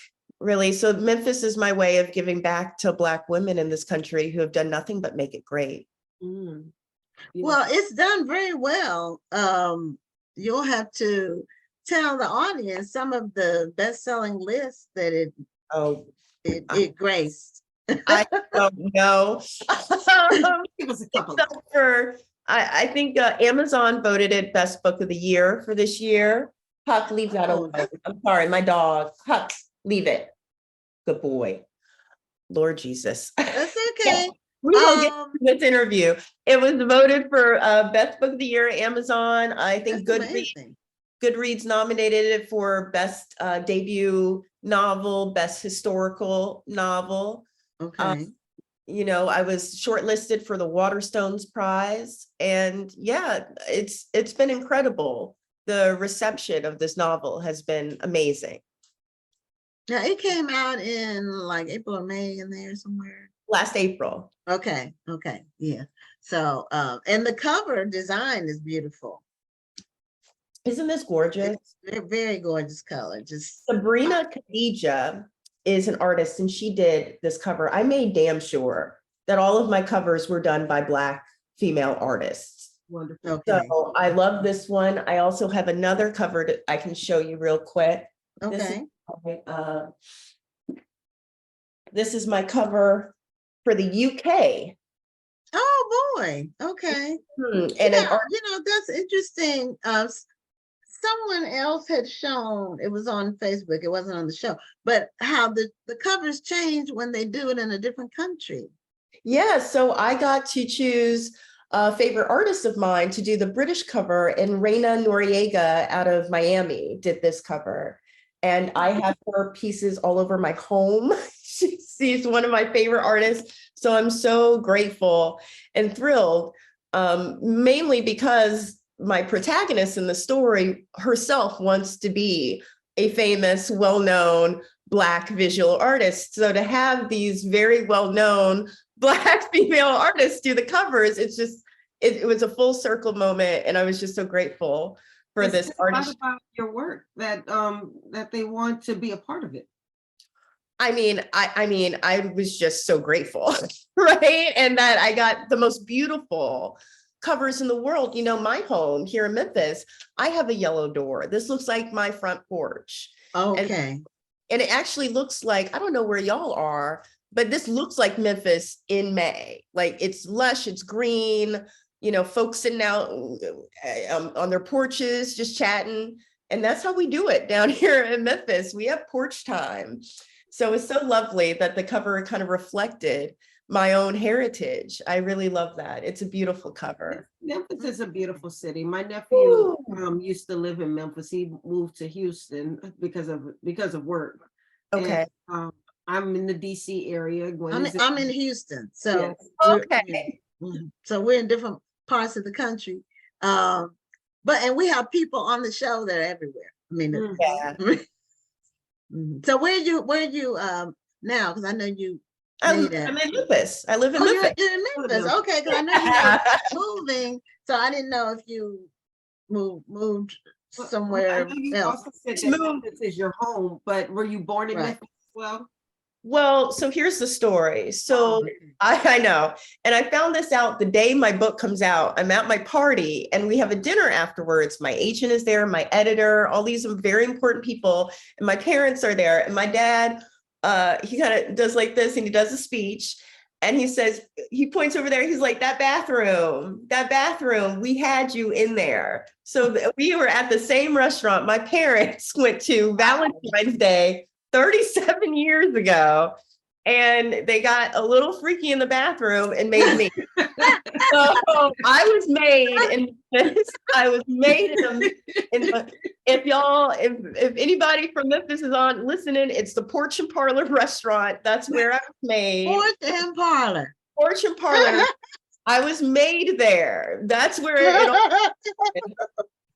really. So Memphis is my way of giving back to Black women in this country who have done nothing but make it great. Well, it's done very well. You'll have to tell the audience some of the best-selling lists that it graced. I don't know. Give us a couple. I think Amazon voted it best book of the year for this year. Huck, leave that alone. I'm sorry, my dog. Huck, leave it. Good boy. Lord Jesus. That's okay. We will get to this interview. It was voted for best book of the year, Amazon. I think Goodreads nominated it for best debut novel, best historical novel. Okay. You know, I was shortlisted for the Waterstones Prize, and yeah, it's been incredible. The reception of this novel has been amazing. Yeah, it came out in like April or May in there somewhere. Last April. Okay, yeah. So, and the cover design is beautiful. Isn't this gorgeous? They're very gorgeous color. Just Sabrina Khadija is an artist, and she did this cover. I made damn sure that all of my covers were done by Black female artists. Wonderful. okay. So I love this one. I also have another cover that I can show you real quick. Okay. This is my cover for the UK. Oh boy. Okay. And Yeah, that's interesting. Someone else had shown, it was on Facebook, it wasn't on the show, but how the covers change when they do it in a different country. yeah, so I got to choose a favorite artist of mine to do the British cover, and Reina Noriega out of Miami did this cover. And I have her pieces all over my home. She's one of my favorite artists. So I'm so grateful and thrilled, mainly because my protagonist in the story herself wants to be a famous, well-known Black visual artist. So to have these very well-known Black female artists do the covers, it was a full circle moment. And I was just so grateful for this artist. About your work that they want to be a part of it. I mean, I was just so grateful, right? And that I got the most beautiful covers in the world. You know, my home here in Memphis, I have a yellow door. This looks like my front porch. Okay. And it actually looks like, I don't know where y'all are, but this looks like Memphis in May. Like it's lush, it's green, folks sitting out on their porches, just chatting. And that's how we do it down here in Memphis. We have porch time. So it's so lovely that the cover kind of reflected my own heritage. I really love that. It's a beautiful cover. Memphis is a beautiful city. My nephew used to live in Memphis. He moved to Houston because of work. Okay. And, I'm in the DC area. I'm in Houston. So okay. So we're in different parts of the country. And we have people on the show that are everywhere. I mean, yeah. So where you now? Because I know you. I'm in Memphis. I live in Memphis. You're in Memphis. Okay, because I know you were moving, so I didn't know if you moved somewhere you else. also said that Memphis is your home, but were you born in Memphis as well? Well, so here's the story. So I know, and I found this out the day my book comes out. I'm at my party and we have a dinner afterwards. My agent is there, my editor, all these very important people, and my parents are there. And my dad, he kind of does like this and he does a speech and he says, he points over there. He's like, that bathroom, we had you in there. So we were at the same restaurant my parents went to Valentine's Day 37 years ago, and they got a little freaky in the bathroom and made me. So I was made in this. I was made if anybody from Memphis is on listening, it's the Porch and Parlor restaurant. That's where I was made. Porch and Parlor. Porch and Parlor. I was made there. That's where it all.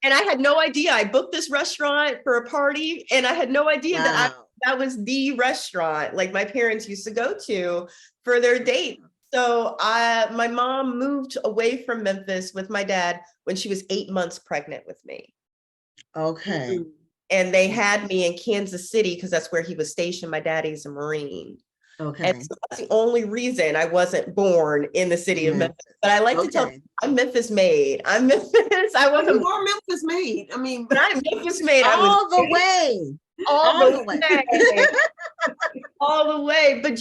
And I had no idea. I booked this restaurant for a party, and I had no idea that was the restaurant like my parents used to go to for their date. So my mom moved away from Memphis with my dad when she was 8 months pregnant with me. Okay. And they had me in Kansas City because that's where he was stationed. My daddy's a Marine. And Okay. so that's the only reason I wasn't born in the city of Memphis. But I like to tell Okay. people, I'm Memphis made. I'm Memphis. I Well, wasn't, you are Memphis made. I mean, but I'm Memphis made. I was All the way. all all the the way. way. All the way. But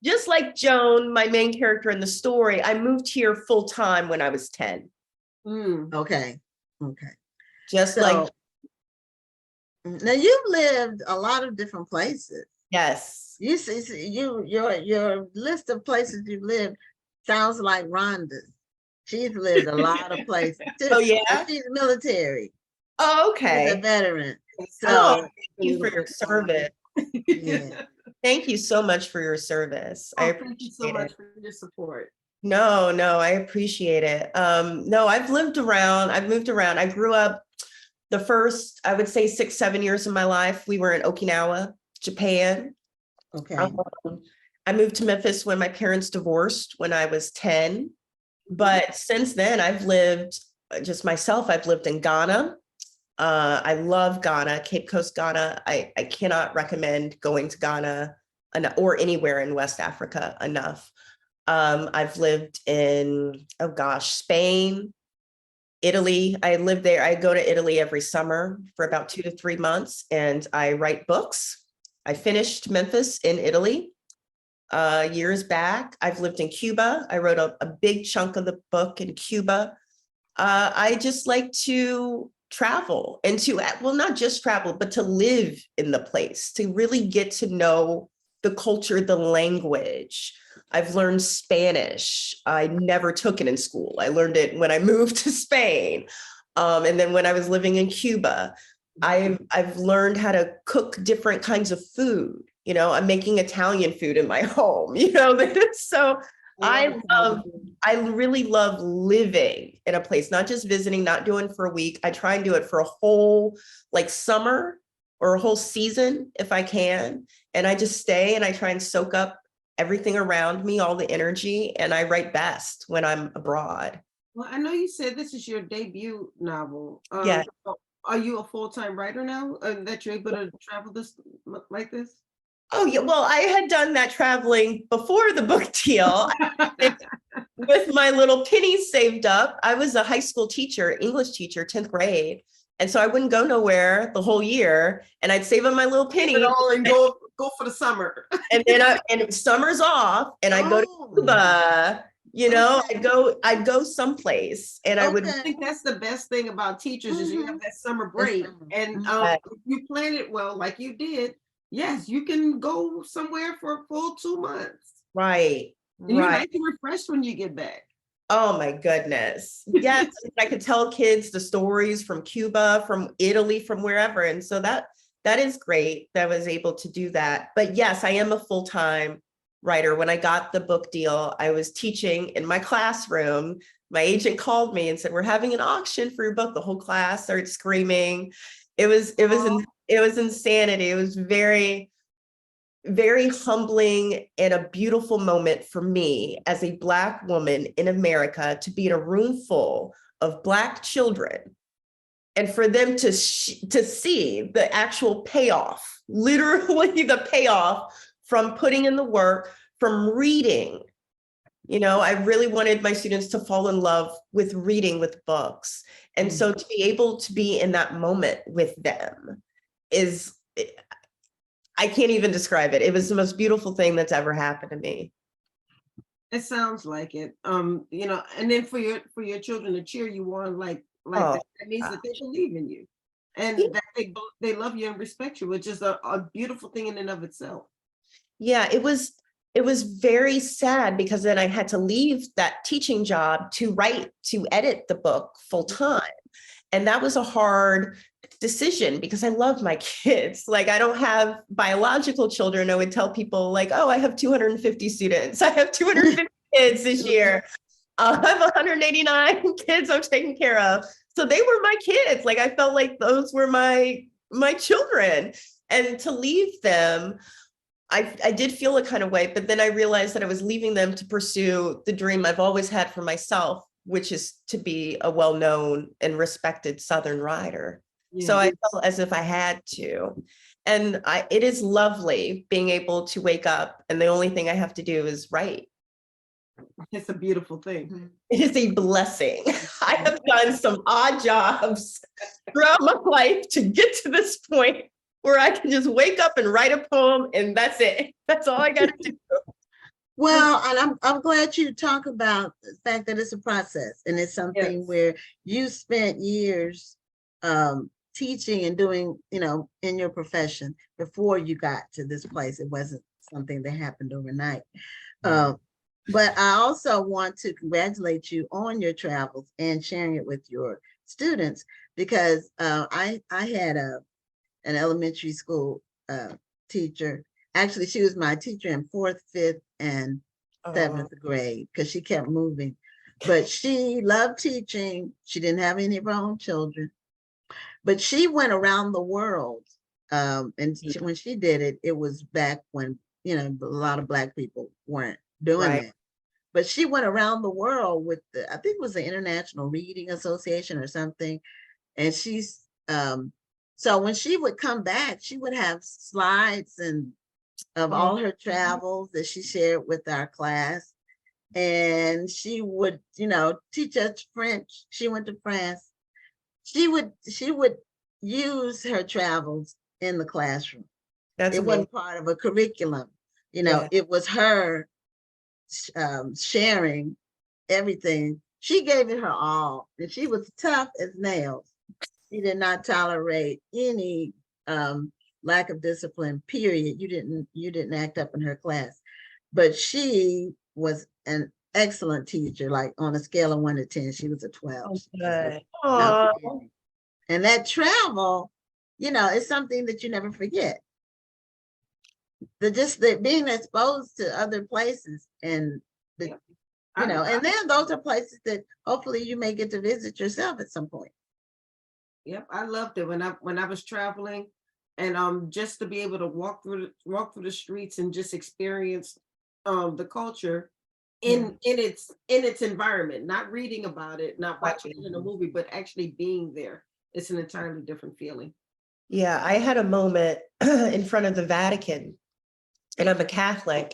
just like Joan, my main character in the story, I moved here full time when I was 10. Okay. Okay. Just So like, now you've lived a lot of different places. yes. You see, your list of places you've lived sounds like Rhonda's. She's lived a lot of places too. Oh, yeah? And she's military. Oh, She's a okay. veteran. Oh, So thank you for your service. yeah. Thank you so much for your service. I thank you so appreciate much it. for your support. No, I appreciate it. No, I've moved around. I grew up the first, I would say 6, 7 years of my life. We were in Okinawa, Japan. Okay. I moved to Memphis when my parents divorced when I was 10. But since then, I've lived just myself. I've lived in Ghana. I love Ghana, Cape Coast, Ghana. I cannot recommend going to Ghana or anywhere in West Africa enough. I've lived in, oh gosh, Spain, Italy. I live there. I go to Italy every summer for about 2 to 3 months and I write books. I finished Memphis in Italy years back. I've lived in Cuba. I wrote a big chunk of the book in Cuba. I just like to travel and to, well, not just travel, but to live in the place, to really get to know the culture, the language. I've learned Spanish. I never took it in school. I learned it when I moved to Spain. And then when I was living in Cuba, I've learned how to cook different kinds of food. You know, I'm making Italian food in my home, you know, so I really love living in a place, not just visiting, not doing for a week. I try and do it for a whole like summer or a whole season if I can. And I just stay and I try and soak up everything around me, all the energy, and I write best when I'm abroad. Well, I know you said this is your debut novel. Yeah. Are you a full-time writer now that you're able to travel this like this? Oh, yeah. Well, I had done that traveling before the book deal. With my little pennies saved up. I was a high school teacher, English teacher, 10th grade. And so I wouldn't go nowhere the whole year. And I'd save up my little pennies. And go for the summer. And then and summer's off and I go to Cuba, you know, I'd go someplace and I would. I think that's the best thing about teachers is you have that summer break. And if you plan it well, like you did, yes, you can go somewhere for a full 2 months. Right. And you're nice and refreshed when you get back. Oh my goodness. Yes. I could tell kids the stories from Cuba, from Italy, from wherever. And so that is great that I was able to do that. But yes, I am a full-time writer. When I got the book deal, I was teaching in my classroom. My agent called me and said, "We're having an auction for your book." The whole class started screaming. It was insanity. It was very, very humbling and a beautiful moment for me as a Black woman in America to be in a room full of Black children and for them to see the actual payoff, literally the payoff from putting in the work, from reading. You know, I really wanted my students to fall in love with reading, with books. And so to be able to be in that moment with them I can't even describe it. It was the most beautiful thing that's ever happened to me. It sounds like it. You know, and then for your children to cheer you on like that means that they believe in you and that they love you and respect you, which is a beautiful thing in and of itself. Yeah, it was very sad because then I had to leave that teaching job to edit the book full time. And that was a hard decision because I love my kids. Like I don't have biological children. I would tell people like, oh, I have 250 students. I have 250 kids this year. I have 189 kids I'm taking care of. So they were my kids. Like I felt like those were my children. And to leave them, I did feel a kind of way, but then I realized that I was leaving them to pursue the dream I've always had for myself, which is to be a well-known and respected Southern writer. So I felt as if I had to. And it is lovely being able to wake up and the only thing I have to do is write. It's a beautiful thing. It is a blessing. I have done some odd jobs throughout my life to get to this point where I can just wake up and write a poem and that's it. That's all I got to do. Well, and I'm glad you talk about the fact that it's a process and it's something Yes. where you spent years teaching and doing, in your profession before you got to this place. It wasn't something that happened overnight. But I also want to congratulate you on your travels and sharing it with your students, because I had an elementary school teacher. Actually, she was my teacher in 4th, 5th, and 7th grade, because she kept moving. But she loved teaching. She didn't have any of her own children, but she went around the world. When she did it, it was back when, a lot of Black people weren't doing Right. that. But she went around the world with I think it was the International Reading Association or something. And she's, so when she would come back, she would have slides of all her travels that she shared with our class. And she would, teach us French. She went to France. She would use her travels in the classroom. That's It amazing. wasn't part of a curriculum. Yeah. It was her sharing everything. She gave it her all, and she was tough as nails. She did not tolerate any lack of discipline, period. You didn't act up in her class. But she was an excellent teacher. Like on a scale of 1 to 10, she was a 12. Good. Outstanding. And that travel, is something that you never forget. The being exposed to other places and and then those are places that hopefully you may get to visit yourself at some point. Yep, I loved it when I was traveling, and just to be able to walk through the streets and just experience the culture in its environment, not reading about it, not watching it in a movie, but actually being there. It's an entirely different feeling. Yeah, I had a moment in front of the Vatican, and I'm a Catholic,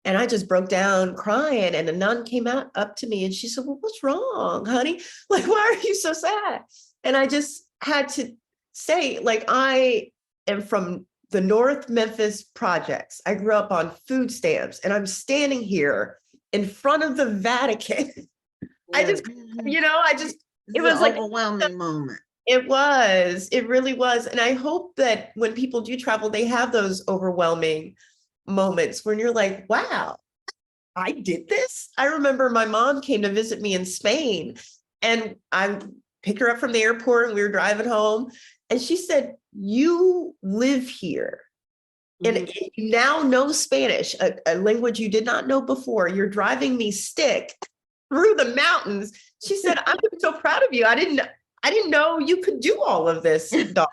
and I just broke down crying, and a nun came up to me and she said, well, what's wrong, honey? Like, why are you so sad? And I just had to say, like, I am from the North Memphis projects. I grew up on food stamps, and I'm standing here in front of the Vatican. I just, it was like an overwhelming moment. It really was. And I hope that when people do travel, they have those overwhelming moments when you're like, wow, I did this. I remember my mom came to visit me in Spain, and I picked her up from the airport and we were driving home. And she said, you live here and you now know Spanish, a language you did not know before. You're driving me stick through the mountains. She said, I'm so proud of you. I didn't know you could do all of this, daughter.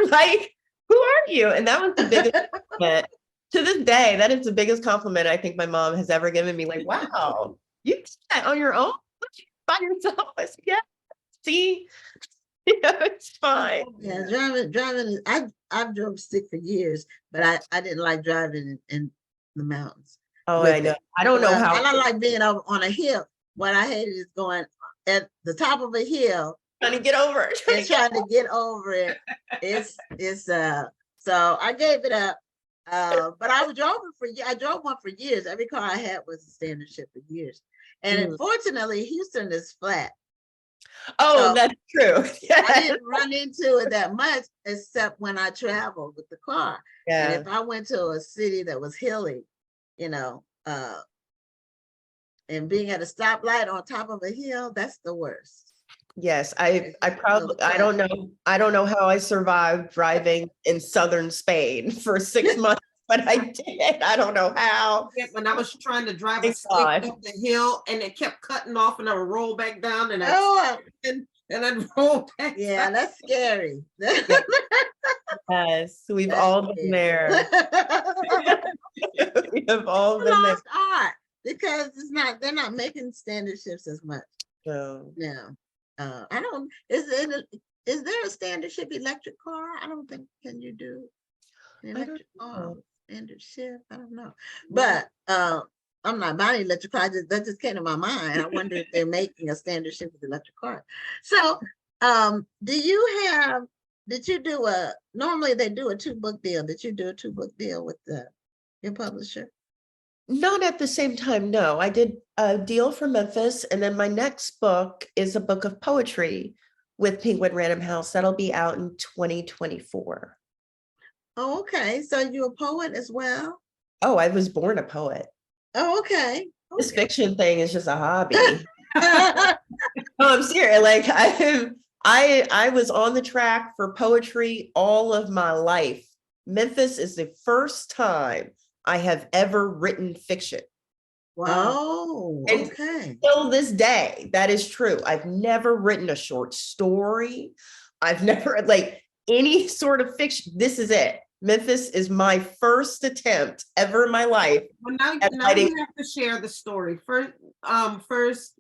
Like, who are you? And that was the biggest compliment. To this day, that is the biggest compliment I think my mom has ever given me. Like, wow, you did that on your own by yourself. I said, yeah, see, it's fine. Yeah, driving. I've drove stick for years, but I didn't like driving in the mountains. Oh, I know. I don't know how. I don't like being on a hill. What I hated is going at the top of a hill, trying to get over it. trying to get over it. It's so I gave it up. But I drove one for years. Every car I had was a standard ship for years. And unfortunately, Houston is flat. Oh, so that's true. I didn't run into it that much, except when I traveled with the car. Yeah. And if I went to a city that was hilly, and being at a stoplight on top of a hill, that's the worst. Yes, I don't know how I survived driving in southern Spain for 6 months, but I did. I don't know how. Yeah, when I was trying to drive a stick up the hill and it kept cutting off, and I would roll back down, and I'd roll back. Yeah, down. That's scary. Yes, we've all been there. We have all been there. Art, because they're not making standard ships as much. No. No. I don't, is is there a standard ship electric car? I don't think, can you do an I don't electric car, know. standard ship? I don't know. But I'm not buying electric car. That just came to my mind. I wonder if they're making a standard ship with electric car. So did you do normally they do a 2-book deal. Did you do a 2-book deal with your publisher? Not at the same time, no. I did a deal for Memphis, and then my next book is a book of poetry with Penguin Random House. That'll be out in 2024. Oh, okay. So you're a poet as well? Oh, I was born a poet. Oh, okay. This fiction thing is just a hobby. No, I'm serious. Like I was on the track for poetry all of my life. Memphis is the first time I have ever written fiction. Oh, And okay. till this day, that is true. I've never written a short story. I've never like any sort of fiction. This is it. Memphis is my first attempt ever in my life. Well, now at you writing. have to share the story. First,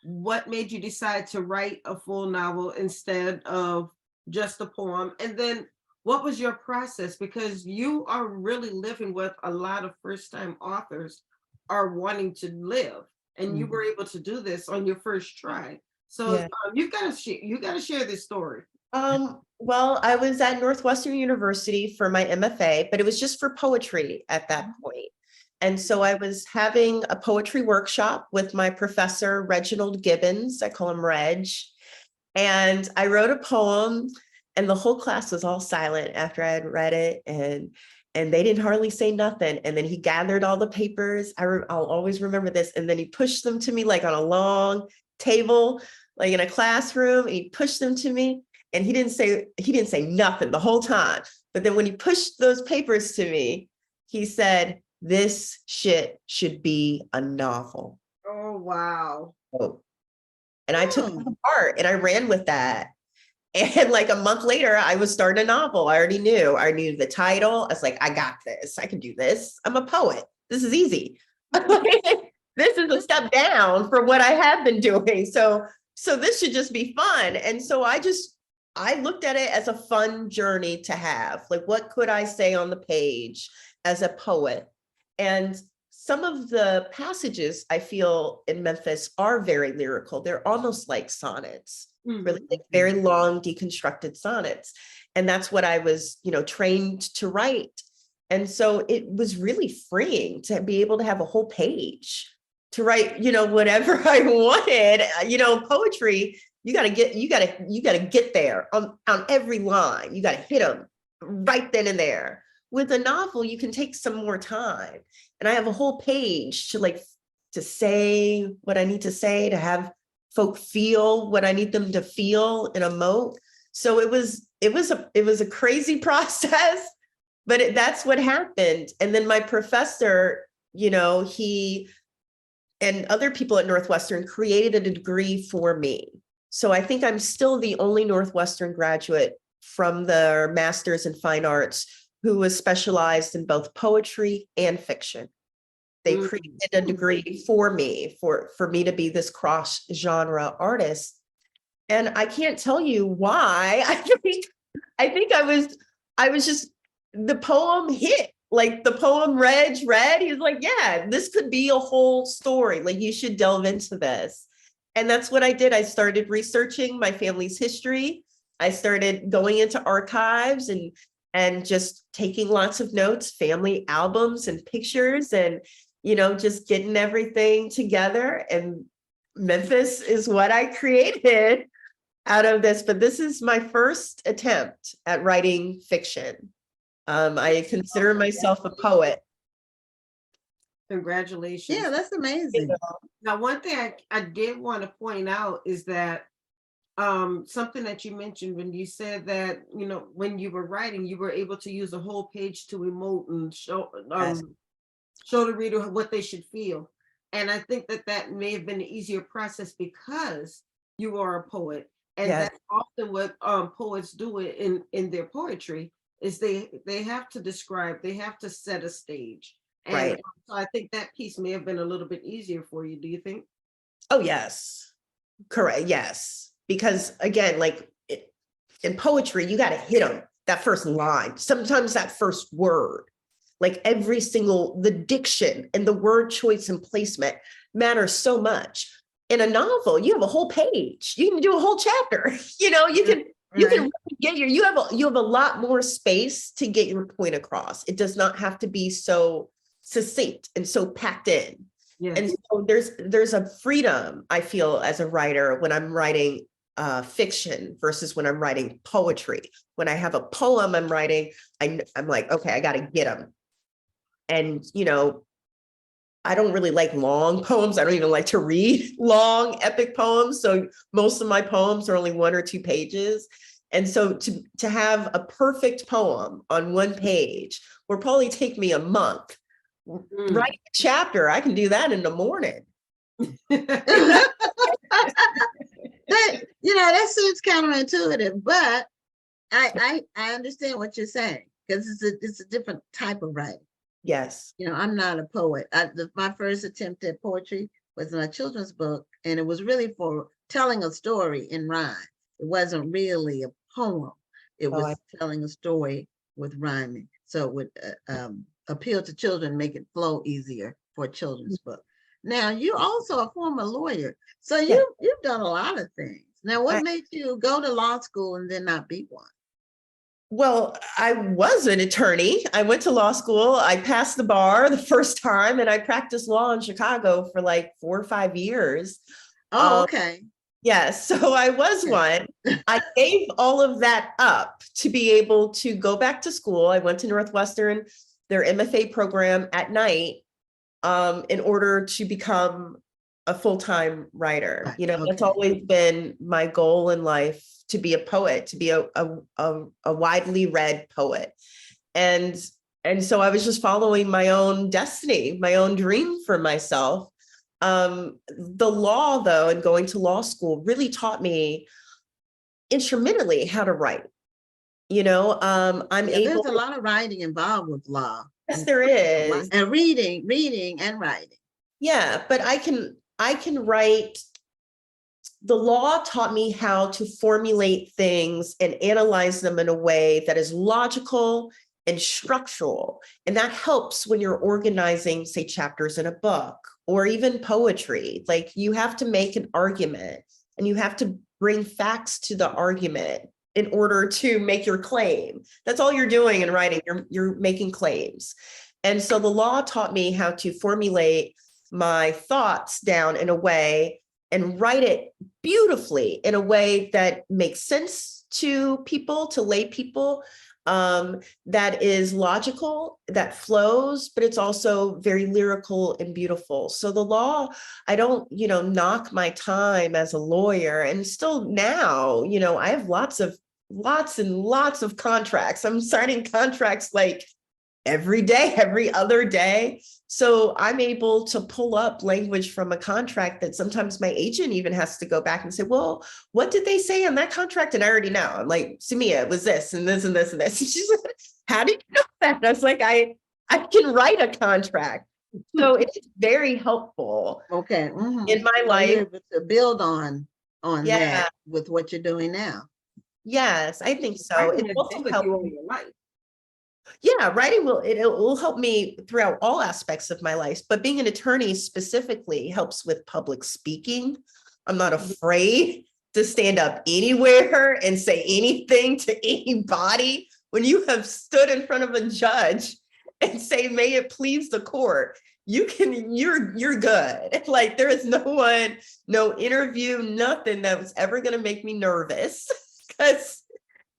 what made you decide to write a full novel instead of just a poem? And then what was your process? Because you are really living with a lot of first-time authors are wanting to live, and you were able to do this on your first try. So Yeah. you gotta share this story. Well, I was at Northwestern University for my MFA, but it was just for poetry at that point. And so I was having a poetry workshop with my professor, Reginald Gibbons. I call him Reg. And I wrote a poem, and the whole class was all silent after I had read it. And they didn't hardly say nothing. And then he gathered all the papers. I'll always remember this. And then he pushed them to me like on a long table, like in a classroom. And he pushed them to me. And he didn't say nothing the whole time. But then when he pushed those papers to me, he said, "This shit should be a novel." Oh, wow. Oh. And I took it to heart and I ran with that. And like a month later, I was starting a novel. I knew the title. I was like, I got this. I can do this. I'm a poet. This is easy. This is a step down from what I have been doing. So this should just be fun. And so I looked at it as a fun journey to have. Like, what could I say on the page as a poet? And some of the passages I feel in Memphis are very lyrical. They're almost like sonnets, really like very long deconstructed sonnets. And that's what I was, trained to write. And so it was really freeing to be able to have a whole page to write, whatever I wanted. Poetry, you gotta get there on every line. You gotta hit them right then and there. With a novel, you can take some more time. And I have a whole page to say what I need to say, to have folk feel what I need them to feel and emote. So it was a crazy process, but that's what happened. And then my professor, he and other people at Northwestern created a degree for me. So I think I'm still the only Northwestern graduate from the Master's in Fine Arts who was specialized in both poetry and fiction. They created a degree for me, for me to be this cross-genre artist. And I can't tell you why. I think I was just, the poem hit. Like the poem Reg read, he was like, yeah, this could be a whole story. Like, you should delve into this. And that's what I did. I started researching my family's history. I started going into archives and just taking lots of notes, family albums and pictures, and, just getting everything together. And Memphis is what I created out of this. But this is my first attempt at writing fiction. I consider myself a poet. Congratulations. Yeah, that's amazing. Now, one thing I did want to point out is that something that you mentioned when you said that, when you were writing, you were able to use a whole page to emote and show the reader what they should feel. And I think that may have been an easier process because you are a poet. And that's often what poets do in their poetry, is they have to describe, they have to set a stage. And so I think that piece may have been a little bit easier for you. Do you think? Oh, yes. Correct. Yes. Because again, in poetry, you got to hit them, that first line, sometimes that first word, like the diction and the word choice and placement matters so much. In a novel, you have a whole page. You can do a whole chapter. You can really get you have a lot more space to get your point across. It does not have to be so succinct and so packed in. Yes. And so there's a freedom I feel as a writer when I'm writing fiction versus when I'm writing poetry. When I have a poem I'm writing, I'm like, okay, I got to get them. And, I don't really like long poems. I don't even like to read long epic poems. So most of my poems are only 1 or 2 pages. And so to have a perfect poem on 1 page will probably take me a month. Writing a chapter, I can do that in the morning. That seems counterintuitive, but I understand what you're saying, because it's a different type of writing. Yes. I'm not a poet. My first attempt at poetry was in a children's book, and it was really for telling a story in rhyme. It wasn't really a poem. It was telling a story with rhyming. So it would appeal to children, make it flow easier for a children's book. Now, you're also a former lawyer. So you've done a lot of things. Now, what made you go to law school and then not be one? Well, I was an attorney. I went to law school. I passed the bar the first time, and I practiced law in Chicago for like 4 or 5 years. Oh, okay. Yes. So I was one. I gave all of that up to be able to go back to school. I went to Northwestern, their MFA program at night, in order to become a full-time writer. That's always been my goal in life, to be a poet, to be a widely read poet. And so I was just following my own destiny, my own dream for myself. The law, though, and going to law school really taught me intermittently how to write. There's a lot of writing involved with law. Yes, there is. And reading and writing. Yeah, but I can write. The law taught me how to formulate things and analyze them in a way that is logical and structural. And that helps when you're organizing, say, chapters in a book or even poetry. Like, you have to make an argument and you have to bring facts to the argument in order to make your claim. That's all you're doing in writing. You're making claims. And so the law taught me how to formulate my thoughts down in a way and write it beautifully in a way that makes sense to people, to lay people, that is logical, that flows, but it's also very lyrical and beautiful. So the law, I don't, knock my time as a lawyer. And still now, I have lots and lots of contracts. I'm signing contracts like every day, every other day. So I'm able to pull up language from a contract that sometimes my agent even has to go back and say, well, what did they say on that contract? And I already know. I'm like, Samia, it was this and this and this and this. And she's like, how did you know that? And I was like, I can write a contract. So it's very helpful. Okay. In my life. You're able to build on that with what you're doing now. Yes, I think so. It also helps you in your life. Yeah, writing will help me throughout all aspects of my life, but being an attorney specifically helps with public speaking. I'm not afraid to stand up anywhere and say anything to anybody. When you have stood in front of a judge and say, may it please the court, you're good. Like, there is no interview, nothing that was ever going to make me nervous, because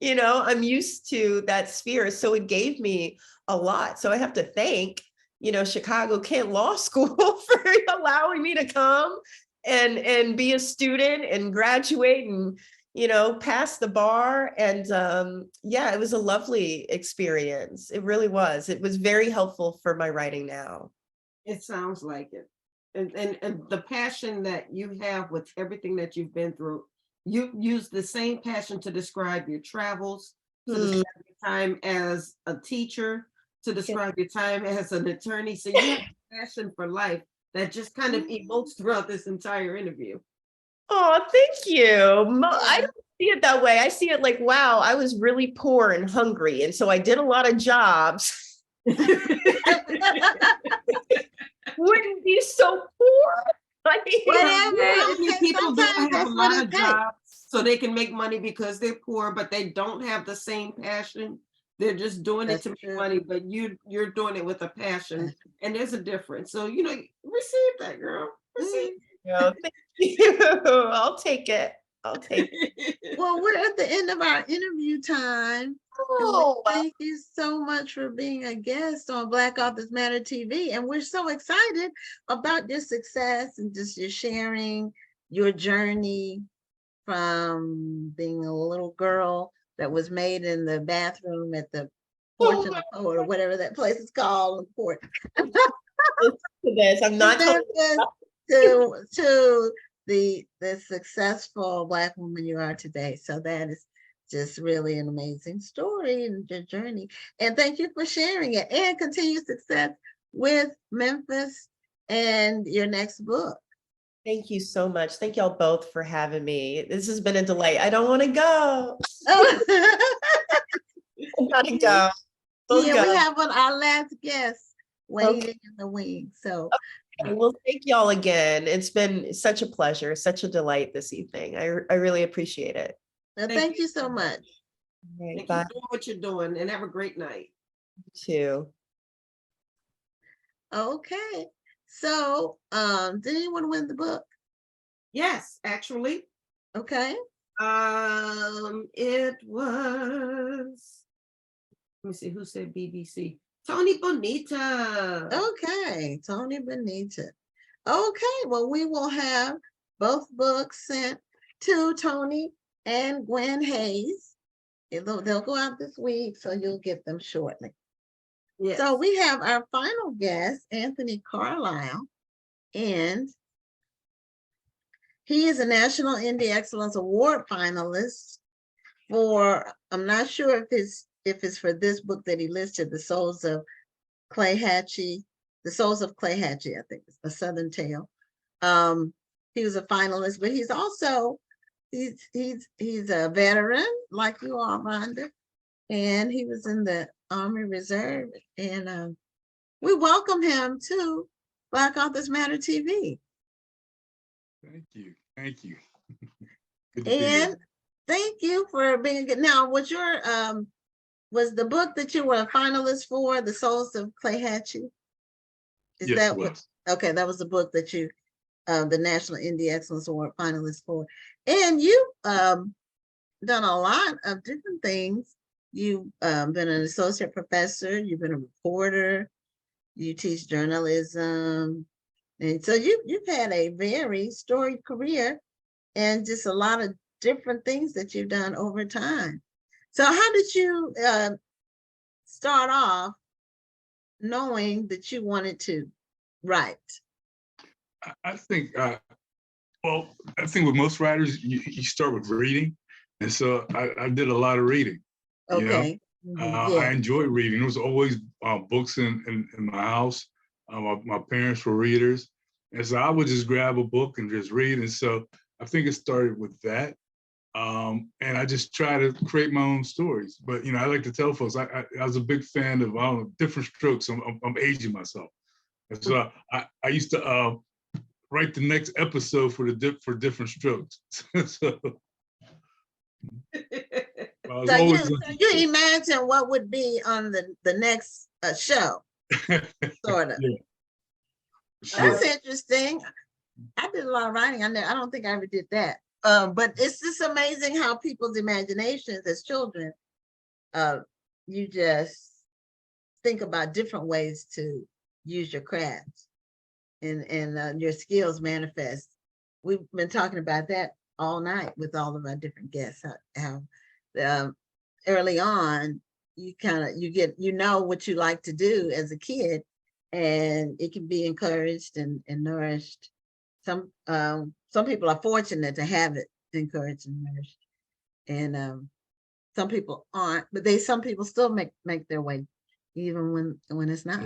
I'm used to that sphere. So it gave me a lot. So I have to thank, Chicago Kent Law School for allowing me to come and be a student and graduate and, pass the bar. And it was a lovely experience. It really was. It was very helpful for my writing now. It sounds like it. And the passion that you have with everything that you've been through, you use the same passion to describe your travels, to describe your time as a teacher, to describe your time as an attorney. So you have a passion for life that just kind of emotes throughout this entire interview. Oh, thank you. see it that way. I see it like, wow, I was really poor and hungry. And so I did a lot of jobs. Wouldn't be so poor. I mean, Whatever How it many takes, people don't sometimes have a that's what lot it of takes. jobs so they can make money because they're poor, but they don't have the same passion. They're just doing That's it to make true. money, but you're doing it with a passion, and there's a difference. So receive that, girl. Receive. thank you. I'll take it. I'll take it. Well, we're at the end of our interview time. And we Oh, thank you so much for being a guest on Black Authors Matter TV. And we're so excited about your success and just your sharing your journey from being a little girl that was made in the bathroom at the Porch and the Poet, or whatever that place is called, the Port. this. I'm not telling to the successful Black woman you are today. So that is just really an amazing story and your journey. And thank you for sharing it, and continued success with Memphis and your next book. Thank you so much. Thank y'all both for having me. This has been a delight. I don't want to go. Oh. I gotta go. We'll Yeah, go. we have our last guest waiting in the wings. So Well, thank y'all again. It's been such a pleasure, such a delight this evening. I really appreciate it. thank you so much. All right, And bye keep doing what you're doing, and have a great night. too. Okay. So did anyone win the book? Yes, actually. Okay. It was. Let me see who said BBC. Tony Bonita. Okay, Tony Benita. Okay, well, we will have both books sent to Tony and Gwen Hayes. They'll go out this week, so you'll get them shortly. Yes. So we have our final guest, Anthony Carlisle, and he is a National Indie Excellence Award finalist for, I'm not sure if it's for this book that he listed, The Souls of Clay Hatchie, I think it's A Southern Tale. He was a finalist, but he's also, he's a veteran like you are, Rhonda, and he was in the Army Reserve, and we welcome him to Black Authors Matter TV. Thank you. Thank you. Good to be And here. thank you for being good. Now, was the book that you were a finalist for, The Souls of Clay Hatchie? Is Yes, that it what? was. Okay, that was the book that you, the National Indie Excellence Award finalist for. And you've done a lot of different things. You've been an associate professor, you've been a reporter, you teach journalism. And so you've had a very storied career and just a lot of different things that you've done over time. So how did you start off knowing that you wanted to write? I think, well, I think with most writers, you start with reading. And so I did a lot of reading. Okay. I enjoy reading. There was always books in my house. My parents were readers. And so I would just grab a book and just read. And so I think it started with that. And I just try to create my own stories. But, I like to tell folks, I was a big fan of Different Strokes. I'm aging myself. And so I used to write the next episode for Different Strokes. So you imagine what would be on the next show, sort of. Yeah. Sure. That's interesting. I did a lot of writing. I don't think I ever did that. But it's just amazing how people's imaginations as children, you just think about different ways to use your craft and your skills manifest. We've been talking about that all night with all of our different guests, how early on, you know what you like to do as a kid, and it can be encouraged and nourished. Some people are fortunate to have it encouraged and nourished, and some people aren't, but some people still make their way even when it's not.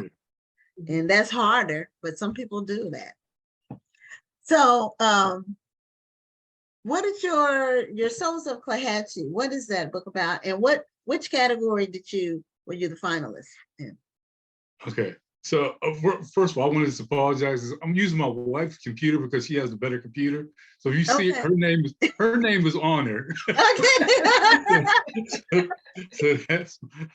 And that's harder, but some people do that. So what is your Souls of Clahatchee? What is that book about? And which category were you the finalist in? Okay. So first of all, I wanted to apologize. I'm using my wife's computer because she has a better computer. So if you see Okay. her name is on there. Okay. So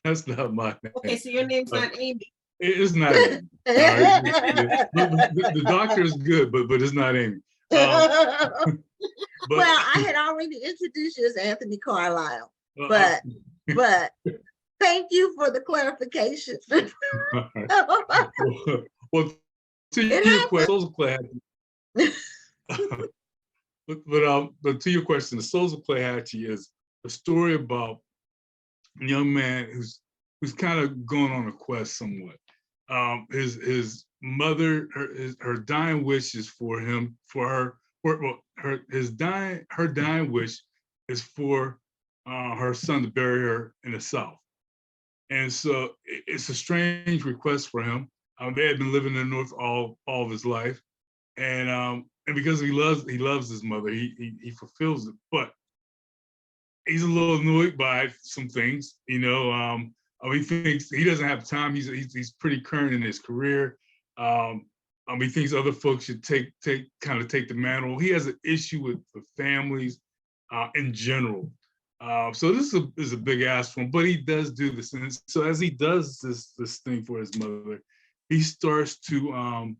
that's not my name. Okay, so your name's not Amy. It's not Amy. The doctor is good, but it's not Amy. But Well, I had already introduced you as Anthony Carlisle, uh, but thank you for the clarification. well, to your question, Souls of Clahatchee. But to your question, the Souls of Clahatchee is a story about a young man who's kind of going on a quest somewhat. His mother, her dying wish is for him, her dying wish is for her son to bury her in the South. And so it's a strange request for him. They had been living in the North all of his life, and because he loves his mother, he fulfills it. But he's a little annoyed by some things, you know. He thinks he doesn't have time. He's pretty current in his career. He thinks other folks should take the mantle. He has an issue with families in general. So this is a big ask for him, but he does do this. And so as he does this thing for his mother, he starts to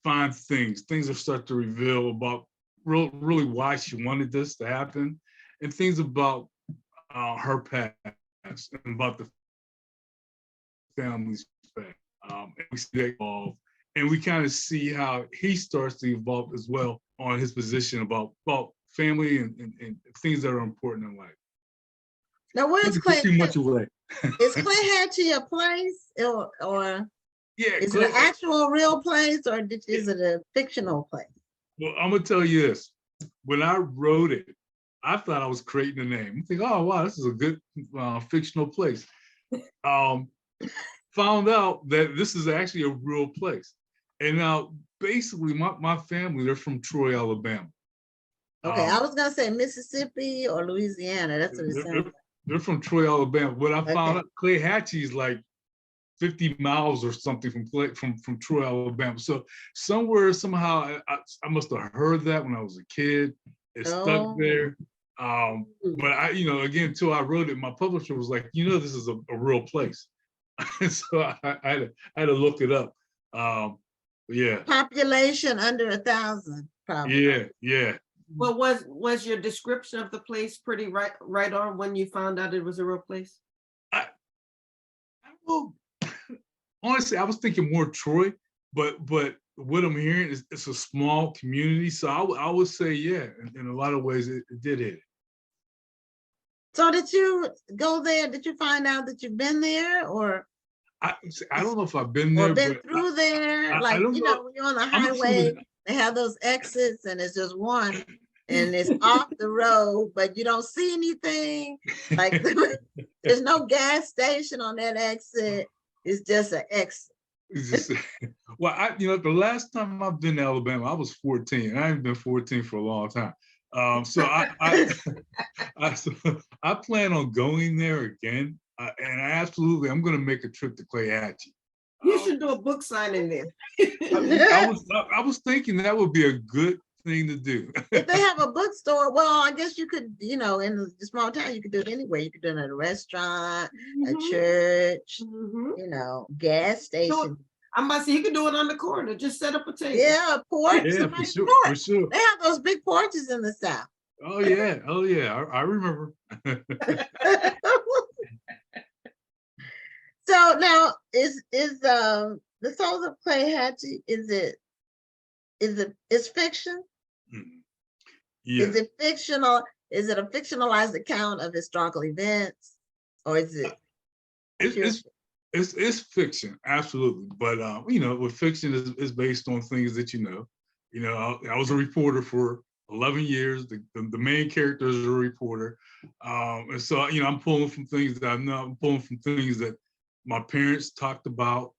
find things that start to reveal about really why she wanted this to happen, and things about her past and about the family's past. And we see that evolve, and we kind of see how he starts to evolve as well on his position about family and things that are important in life. Now, where's Clay? Too much away. Is Clahatchee a place, or Yeah, is it an actual real place, or is it a fictional place? Well, I'm gonna tell you this. When I wrote it, I thought I was creating a name. I think, oh wow, this is a good fictional place. Found out that this is actually a real place. And now, basically, my family, they're from Troy, Alabama. Okay, I was gonna say Mississippi or Louisiana. That's what it sounds like. They're from Troy, Alabama. What I found out, Clahatchee is like 50 miles or something from Troy, Alabama. So somehow, I must have heard that when I was a kid. It stuck there. But again, until I wrote it, my publisher was like, this is a real place. So I had to look it up. Yeah. Population under 1,000, probably. Yeah. Well, was your description of the place pretty right on when you found out it was a real place? Well, honestly, I was thinking more Troy, but what I'm hearing is it's a small community. So I would say, yeah, in a lot of ways it did hit it. So did you go there? Did you find out that you've been there, or? I don't know if I've been there. Or been through there? Like, when you're on the highway, they have those exits and it's just one and it's off the road, but you don't see anything. Like, there's no gas station on that exit. It's just an exit. Well, the last time I've been to Alabama, I was 14. I haven't been 14 for a long time. So I plan on going there again. And I'm going to make a trip to Clahatchee. You should do a book signing there. I was thinking that would be a good thing to do. If they have a bookstore, well, I guess you could, in the small town, you could do it anywhere. You could do it at a restaurant, a church, gas station. So, I'm about to say, you could do it on the corner. Just set up a table. Yeah, a porch. Yeah, for sure. They have those big porches in the South. Oh yeah. I remember. So now, is the Souls of Clahatchee, is fiction? Yeah. Is it fictional? Is it a fictionalized account of historical events, or is it? It's fiction, absolutely. But with fiction is based on things that I was a reporter for 11 years. The main character is a reporter, and so I'm pulling from things that I know. I'm pulling from things that my parents talked about,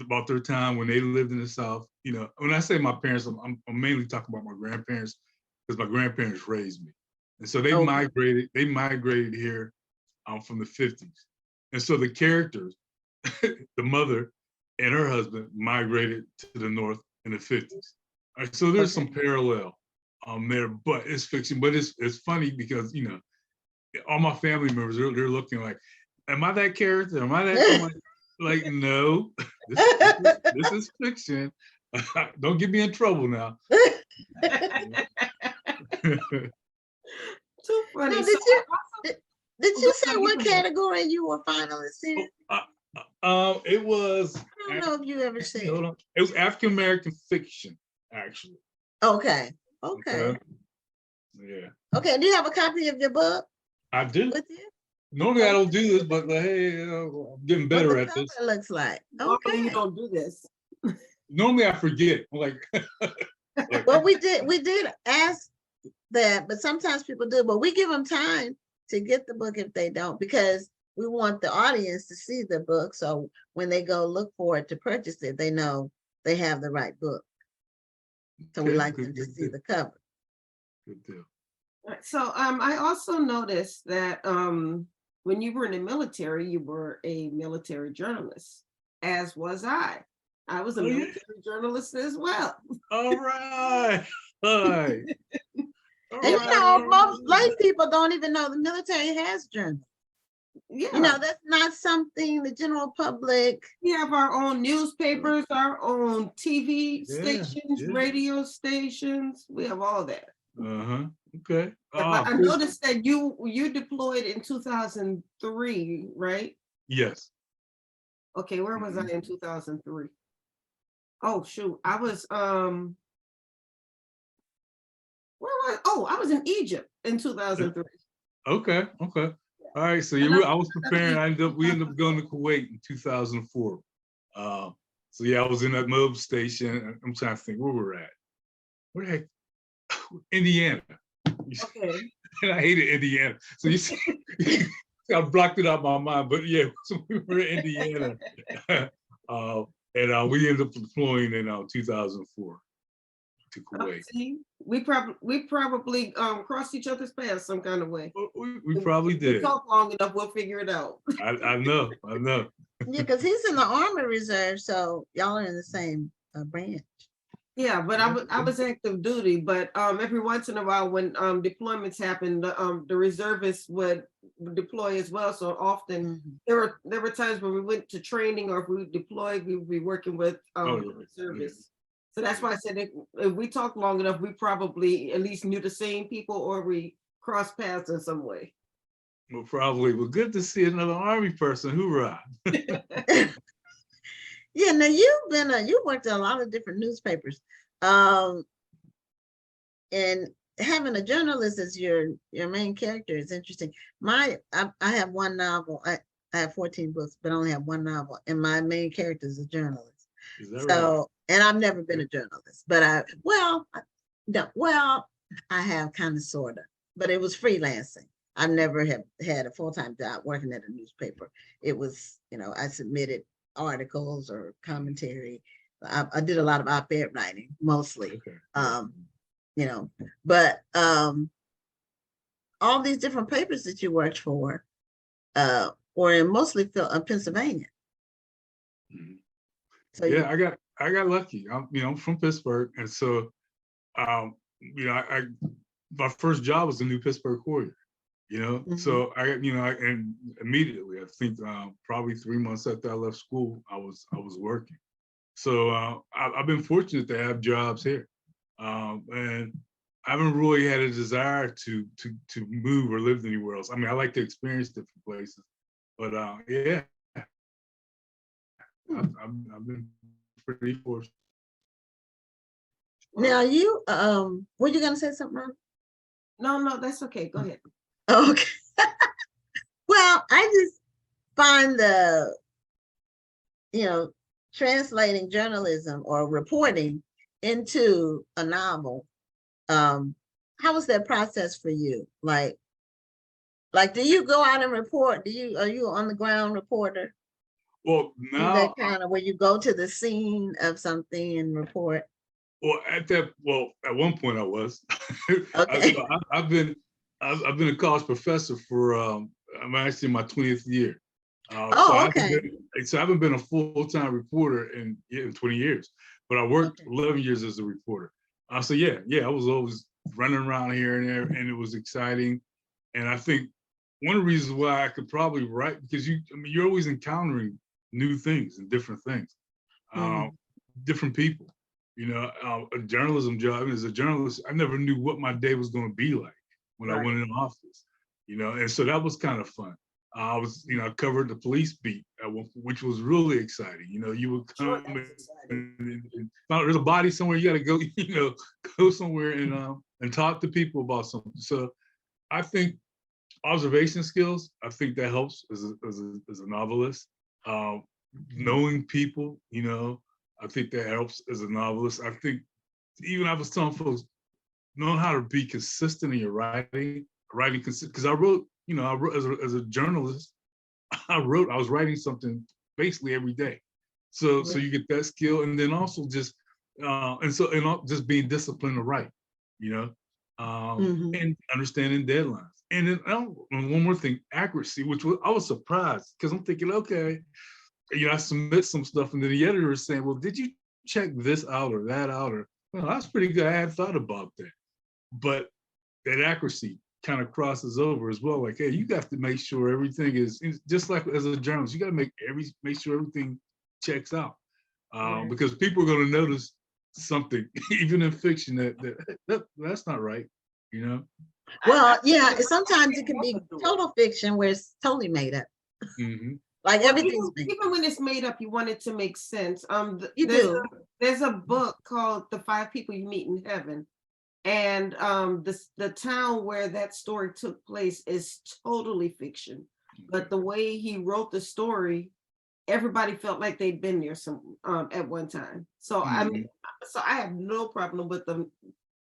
about their time when they lived in the South. When I say my parents, I'm mainly talking about my grandparents, because my grandparents raised me. And so they migrated here from the 50s. And so the characters, the mother and her husband migrated to the North in the 50s. All right, so there's some parallel there, but it's fiction. But it's funny because, all my family members, they're looking like, am I that character? Am I that? I'm like, no, this is fiction. Don't get me in trouble now. Too funny. Now, did you say what category you were finalists in? It was. I don't know if you ever said. Hold on. It was African American fiction, actually. Okay. Yeah. Okay. Do you have a copy of your book I do. with you? Normally I don't do this, but hey, I'm getting better at this. It looks like. Normally you Okay. don't do this. Normally I forget. I'm like, Well, we did ask that, but sometimes people do. But we give them time to get the book if they don't, because we want the audience to see the book. So when they go look for it to purchase it, they know they have the right book. So we okay, like them to see the cover. Good deal. So I also noticed that when you were in the military, you were a military journalist, as was I. I was a military journalist as well. All right. Hi. And most lay people don't even know the military has journals. Yeah. That's not something the general public. We have our own newspapers, our own TV stations, yeah. radio stations. We have all that. Uh-huh. Okay. But I noticed that you deployed in 2003, right? Yes. Okay, where was I in 2003? Oh shoot, I was where was I was in Egypt in 2003. Okay. All right. So I was preparing. We ended up going to Kuwait in 2004. So yeah, I was in that mob station. I'm trying to think where we're at. Where the heck? Indiana. Okay. And I hated Indiana. So you see, I blocked it out my mind. But yeah, so we were in Indiana. And we ended up deploying in 2004 to Kuwait. See, we probably crossed each other's paths some kind of way. We probably did. We talk long enough, we'll figure it out. I know. Yeah, because he's in the Army Reserve, so y'all are in the same branch. Yeah, but I was active duty, but every once in a while when deployments happen, the reservists would deploy as well. So often there were times when we went to training, or if we deployed, we would be working with reservists. So that's why I said if we talked long enough, we probably at least knew the same people, or we crossed paths in some way. Well, probably. Well, good to see another Army person. Hoorah! Yeah, now you worked in a lot of different newspapers, and having a journalist as your main character is interesting. I have one novel. I have 14 books, but I only have one novel, and my main character is a journalist. Is that So, right? and I've never been a journalist, but I have kind of sort of, but it was freelancing. I've never had a full-time job working at a newspaper. It was, I submitted articles or commentary. I did a lot of op-ed writing mostly. Okay. But all these different papers that you worked for were in mostly Pennsylvania. Mhm. So Yeah, I got lucky. I'm from Pittsburgh, and so my first job was the New Pittsburgh Courier. So and immediately, I think probably 3 months after I left school, I was working. So I've been fortunate to have jobs here, and I haven't really had a desire to move or live anywhere else. I mean, I like to experience different places, but yeah, I've been pretty fortunate. now you were you gonna say something wrong? No, that's okay. Go ahead. Okay. Well, I just find translating journalism or reporting into a novel. How was that process for you? Like, do you go out and report? Are you on the ground reporter? Well, Do now, that kind of where you go to the scene of something and report? at one point I was. Okay. I've been a college professor for, I'm actually in my 20th year. Oh, okay. So I haven't been a full-time reporter in 20 years, but I worked Okay. 11 years as a reporter. So yeah, I was always running around here and there, and it was exciting. And I think one of the reasons why I could probably write, because you're always encountering new things and different things, Mhm. different people. A journalism job. I mean, as a journalist, I never knew what my day was going to be like when I Right. went in office. And so that was kind of fun. I covered the police beat, which was really exciting. You would Sure, come that's exciting. and find there's a body somewhere. You got to go, go somewhere and talk to people about something. So I think observation skills. I think that helps as a novelist. Knowing people, I think that helps as a novelist. I think even I was telling folks, knowing how to be consistent in your writing consistent, because I wrote as a journalist, I was writing something basically every day. So you get that skill, and then also just just being disciplined to write, you know, Mhm. and understanding deadlines. And then and one more thing, accuracy, I was surprised because I'm thinking, okay, I submit some stuff, and then the editor is saying, well, did you check this out or that out? Or, well, that's pretty good. I hadn't thought about that. But that accuracy kind of crosses over as well. Like, hey, you got to make sure everything is just like as a journalist, you got to make sure everything checks out. Right. Because people are going to notice something, even in fiction, that's not right, you know? Well, think yeah, that sometimes it can both be of them. total fiction where it's totally made up. Mhm. Like Well, everything's made even when it's made up, you want it to make sense. You do. There's a book called The Five People You Meet in Heaven, and the town where that story took place is totally fiction. But the way he wrote the story, everybody felt like they'd been there some at one time. So Mhm. I have no problem with the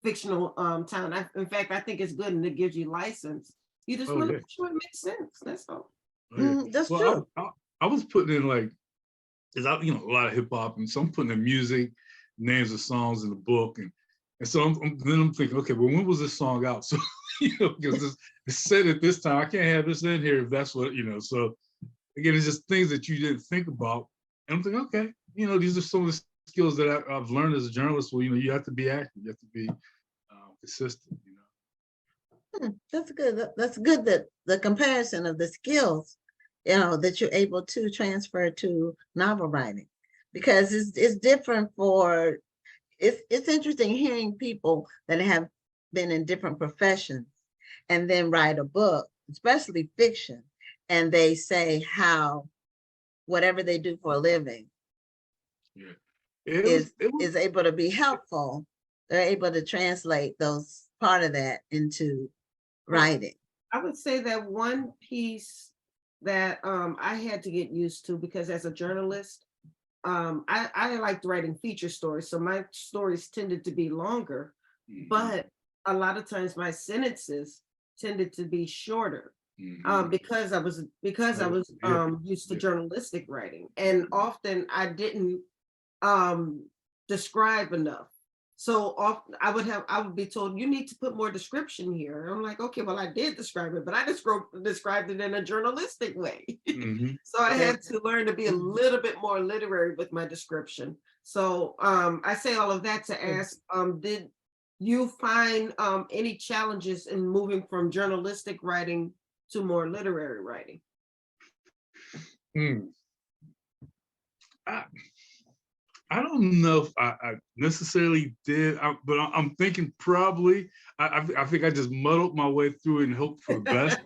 fictional town. In fact, I think it's good and it gives you license. You just Oh want to yeah. make sure it makes sense. That's all. Oh, yeah. That's Well, true. I was putting in like, cause a lot of hip hop, and so I'm putting in music, names of songs in the book, and so then I'm thinking, okay, well, when was this song out? So because it's said at this time, I can't have this in here if that's what So again, it's just things that you didn't think about, and I'm thinking, okay, these are some of the skills that I've learned as a journalist. Well, you have to be active, you have to be consistent. That's good. That's good that the comparison of the skills, that you're able to transfer to novel writing, because it's different for it's interesting hearing people that have been in different professions and then write a book, especially fiction, and they say how whatever they do for a living Yeah, it was is it was is able to be helpful. They're able to translate those part of that into Well, writing. I would say that one piece that I had to get used to, because as a journalist, I liked writing feature stories, so my stories tended to be longer, Mhm. but a lot of times my sentences tended to be shorter, Mhm. because I was Yeah, used to yeah. journalistic writing, and often I didn't describe enough. So often I would be told, you need to put more description here. And I'm like, okay, well, I did describe it, but I described it in a journalistic way. Mhm. So I Yeah. had to learn to be a little bit more literary with my description. So I say all of that to ask, did you find any challenges in moving from journalistic writing to more literary writing? Mm. I, I don't know if I necessarily did, but I'm thinking probably. I think I just muddled my way through it and hoped for the best.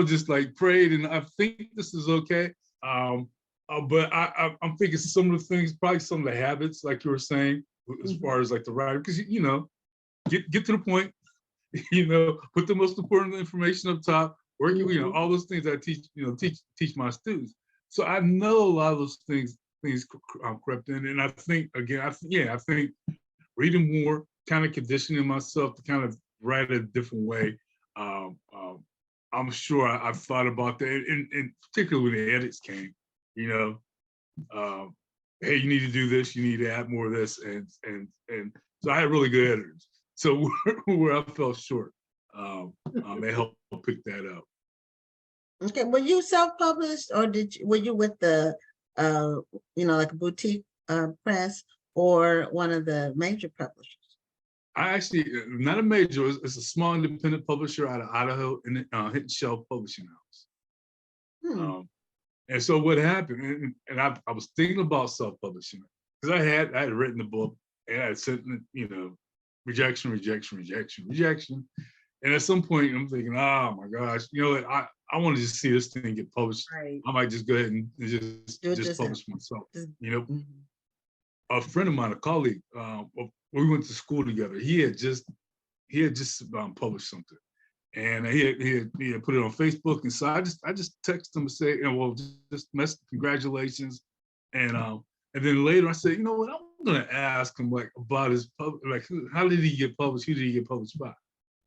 Just like prayed, and I think this is okay. Um, but I'm thinking some of the things, probably some of the habits, like you were saying, as Mhm. far as like the writing, because get to the point. Put the most important information up top. Working, Mhm. all those things I teach, teach my students. So I know a lot of those things crept in, and I think again, I think reading more, kind of conditioning myself to kind of write a different way. Um, um, I'm sure I've thought about that, and particularly when the edits came. you know, hey, you need to do this, you need to add more of this, and so I had really good editors. So where I fell short, they helped pick that up. Okay, were you self-published or were you with the like a boutique press or one of the major publishers? I actually, not a major, it's a small independent publisher out of Idaho, and Hidden Shelf Publishing House. And so what happened, and I was thinking about self-publishing because I had written the book and I had sent, rejection. And at some point I'm thinking, oh my gosh, you know what, I want to just see this thing get published. Right. I might just go ahead and just publish myself. A friend of mine, a colleague, we went to school together. He had just published something, and he had put it on Facebook. And so I just texted him and say, just congratulations. And then later I said, you know what, I'm gonna ask him about his how did he get published? Who did he get published by?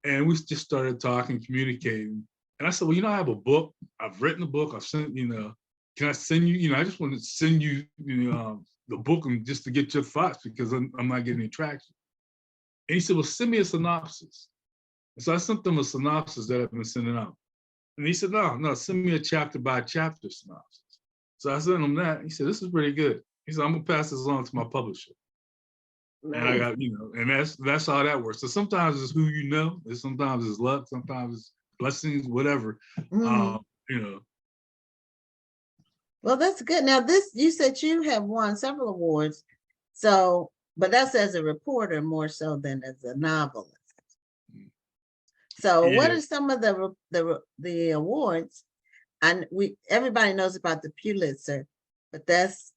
And we just started talking, communicating. And I said, well, I have a book. I've written a book. I've sent, can I send you, I just want to send you, the book and just to get your thoughts because I'm not getting any traction. And he said, well, send me a synopsis. And so I sent them a synopsis that I've been sending out. And he said, no, send me a chapter by chapter synopsis. So I sent him that. He said, this is pretty good. He said, I'm gonna pass this on to my publisher. Nice. And I got, and that's how that works. So sometimes it's who you know, and sometimes it's luck, sometimes it's blessings, whatever. Well, that's good. Now, you said you have won several awards. So, but that's as a reporter more so than as a novelist. So, what are some of the awards? And everybody knows about the Pulitzer, but that's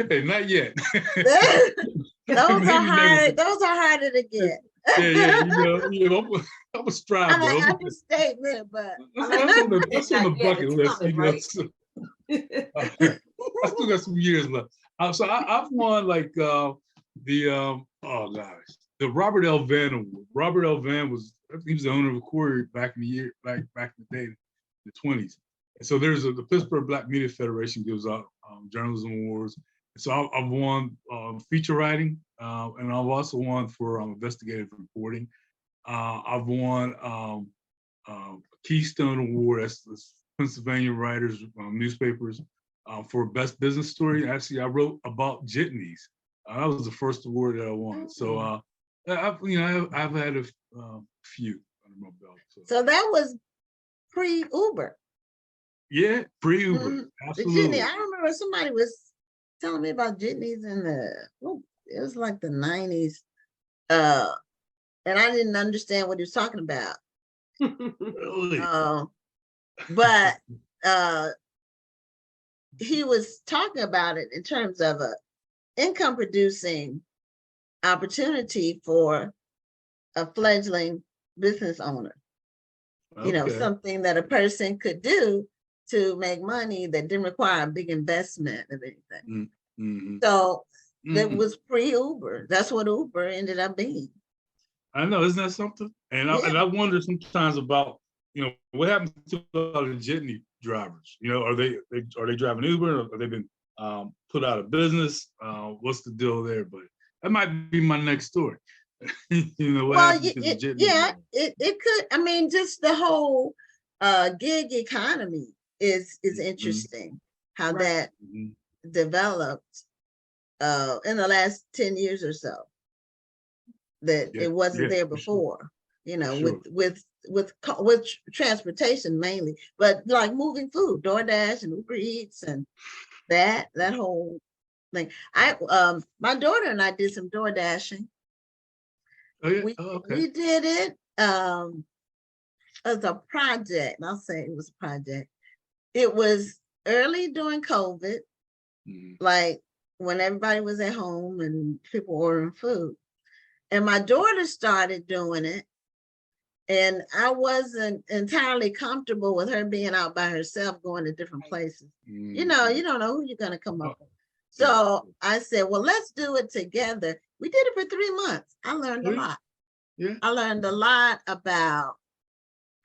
Hey, not yet. Those are hard. Those are harder to get. I'm a strive. I'm an understatement, but that's on the bucket list. I still got some years left. So I've won the Robert L. Vann Award. Robert L. Vann was the owner of a quarry back in the day, the 20s. And so there's the Pittsburgh Black Media Federation gives out journalism awards. So I've won feature writing, and I've also won for investigative reporting. I've won Keystone Award, that's Pennsylvania Writers newspapers, for best business story. Actually, I wrote about jitneys. That was the first award that I won. So I've had a few under my belt. So that was pre-Uber. Yeah, pre-Uber. Absolutely. I remember somebody was telling me about jitneys in it was like the 90s. And I didn't understand what he was talking about. Really? But he was talking about it in terms of a income producing opportunity for a fledgling business owner. Okay. Something that a person could do to make money that didn't require a big investment of anything. Mm-hmm. So that was pre-Uber. That's what Uber ended up being. I know, isn't that something? And I wonder sometimes about, what happens to all the jitney drivers? Are they driving Uber? Or have they been put out of business? What's the deal there? But that might be my next story. It could. I mean, just the whole gig economy is interesting. How that developed in the last 10 years or so. That it wasn't there before. Sure. with transportation mainly, but like moving food, DoorDash and Uber Eats and that whole thing. My daughter and I did some door dashing. Oh, yeah? We did it as a project. I'll say it was a project. It was early during COVID, like when everybody was at home and people ordering food. And my daughter started doing it, and I wasn't entirely comfortable with her being out by herself, going to different places. You don't know who you're going to come up with. So I said, well, let's do it together. We did it for 3 months. I learned a lot. Yeah. I learned a lot about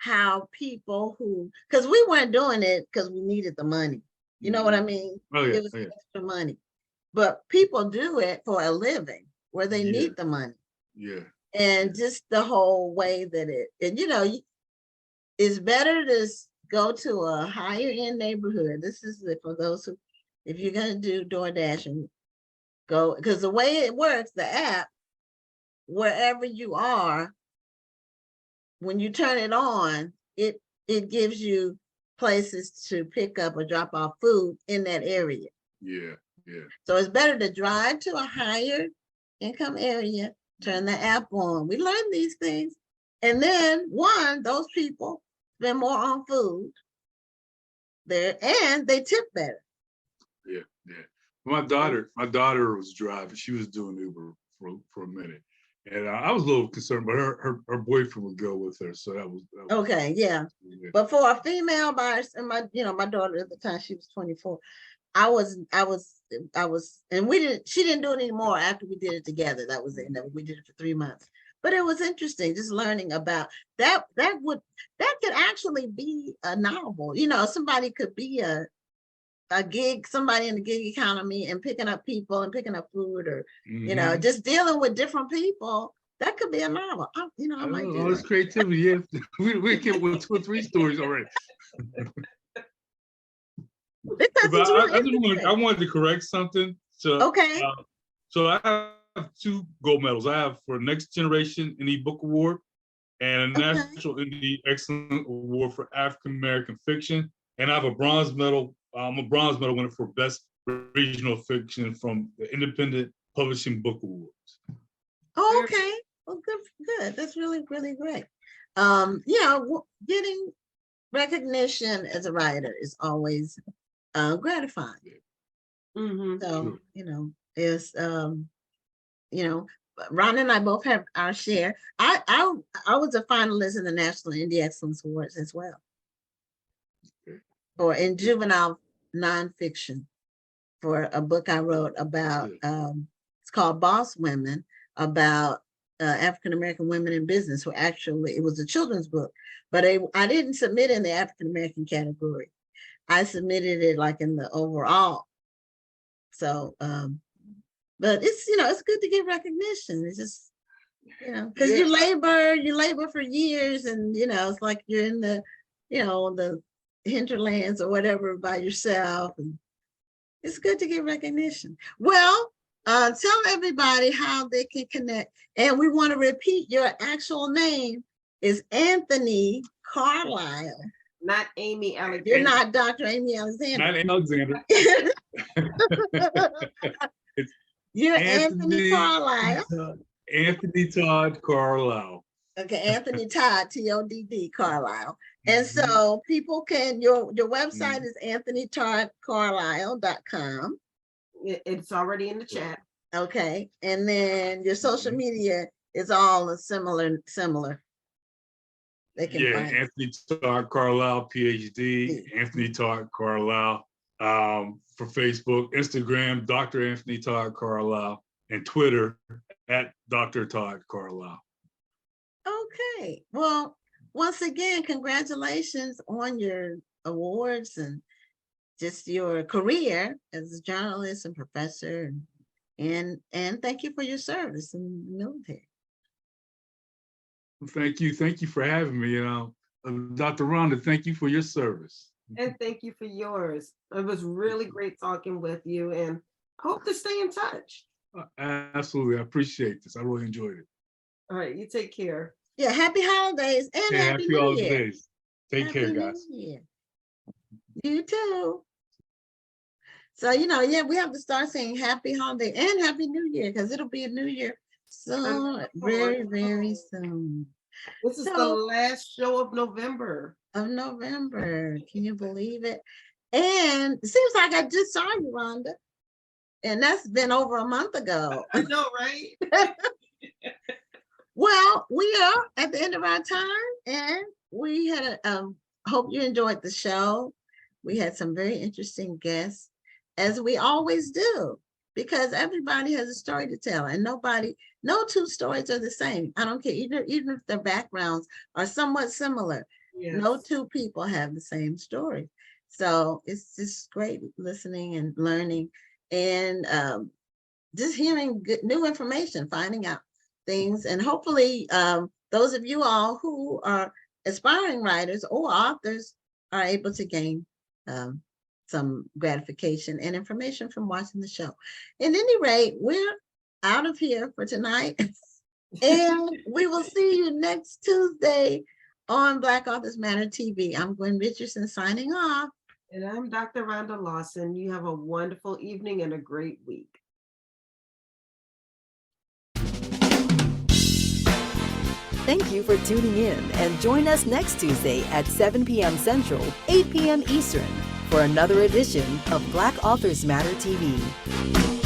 how people who, because we weren't doing it because we needed the money. You know what I mean? Oh, yeah. It was Oh, yeah. extra money. But people do it for a living where they Yeah. need the money. Yeah. And just the whole way that and it's better to go to a higher end neighborhood. This is for those who, if you're going to do DoorDash, and go, because the way it works, the app, wherever you are, when you turn it on, it gives you places to pick up or drop off food in that area. Yeah. Yeah. So it's better to drive to a higher income area, turn the app on. We learn these things. And then those people spend more on food there, and they tip better. Yeah. Yeah. My daughter was driving. She was doing Uber for a minute. And I was a little concerned, but her boyfriend would go with her. So that was Okay, yeah. But for a female buyer, and my daughter at the time, she was 24. I was, and she didn't do it anymore after we did it together. That was it. And we did it for 3 months. But it was interesting just learning about that. That could actually be a novel. Somebody could be a gig, somebody in the gig economy and picking up people and picking up food, or just dealing with different people. That could be a novel. I might do this that. creativity. Yeah, we came with 2 or 3 stories already. Because But it's I wanted to correct something. So okay. So I have 2 gold medals. I have for Next Generation Indie Book Award and a National Indie Excellence Award for African American Fiction. And I have a bronze medal. I'm a bronze medal winner for Best Regional Fiction from the Independent Publishing Book Awards. Oh, okay. Well, good. That's really, really great. Getting recognition as a writer is always gratifying. Mm-hmm. So, it's Ron and I both have our share. I was a finalist in the National Indie Excellence Awards as well. Or in juvenile nonfiction for a book I wrote about, it's called Boss Women, about African-American women in business, who actually, it was a children's book, but I didn't submit in the African-American category. I submitted it like in the overall. So, but it's, it's good to get recognition. It's just, because you labor for years, and, it's like you're in the, the hinterlands or whatever by yourself. And it's good to get recognition. Well, tell everybody how they can connect. And we want to repeat, your actual name is Anthony Carlisle. Not Amy Alexander. You're not Dr. Amy Alexander. Not Alexander. You're Anthony Carlisle. Anthony Todd Carlisle. Okay, Anthony Todd, Todd Carlisle. And so people can, your website is anthonytoddcarlisle.com. It's already in the chat. Okay, and then your social media is all similar. They can find Anthony Todd Carlisle, PhD, Anthony Todd Carlisle, for Facebook, Instagram, Dr. Anthony Todd Carlisle, and Twitter at Dr. Todd Carlisle. Okay, well, once again, congratulations on your awards and just your career as a journalist and professor, and thank you for your service in the military. Thank you for having me. Dr. Rhonda, thank you for your service. And thank you for yours. It was really great talking with you, and hope to stay in touch. Absolutely, I appreciate this. I really enjoyed it. All right, you take care. Yeah, happy holidays and happy New holidays. Year. Take care, guys. You too. So, we have to start saying happy holiday and happy New Year, because it'll be a new year soon, very, very soon. This is the last show of November. Can you believe it? And it seems like I just saw you, Rhonda. And that's been over a month ago. I know, right? Well, we are at the end of our time, and we had hope you enjoyed the show. We had some very interesting guests, as we always do, because everybody has a story to tell, and no 2 stories are the same. I don't care, even if their backgrounds are somewhat similar. No Yes. two people have the same story. So it's just great listening and learning and just hearing good, new information, finding out things. And hopefully those of you all who are aspiring writers or authors are able to gain some gratification and information from watching the show. At any rate, we're out of here for tonight. And we will see you next Tuesday on Black Authors Matter TV. I'm Gwen Richardson signing off. And I'm Dr. Rhonda Lawson. You have a wonderful evening and a great week. Thank you for tuning in and join us next Tuesday at 7 p.m. Central, 8 p.m. Eastern for another edition of Black Authors Matter TV.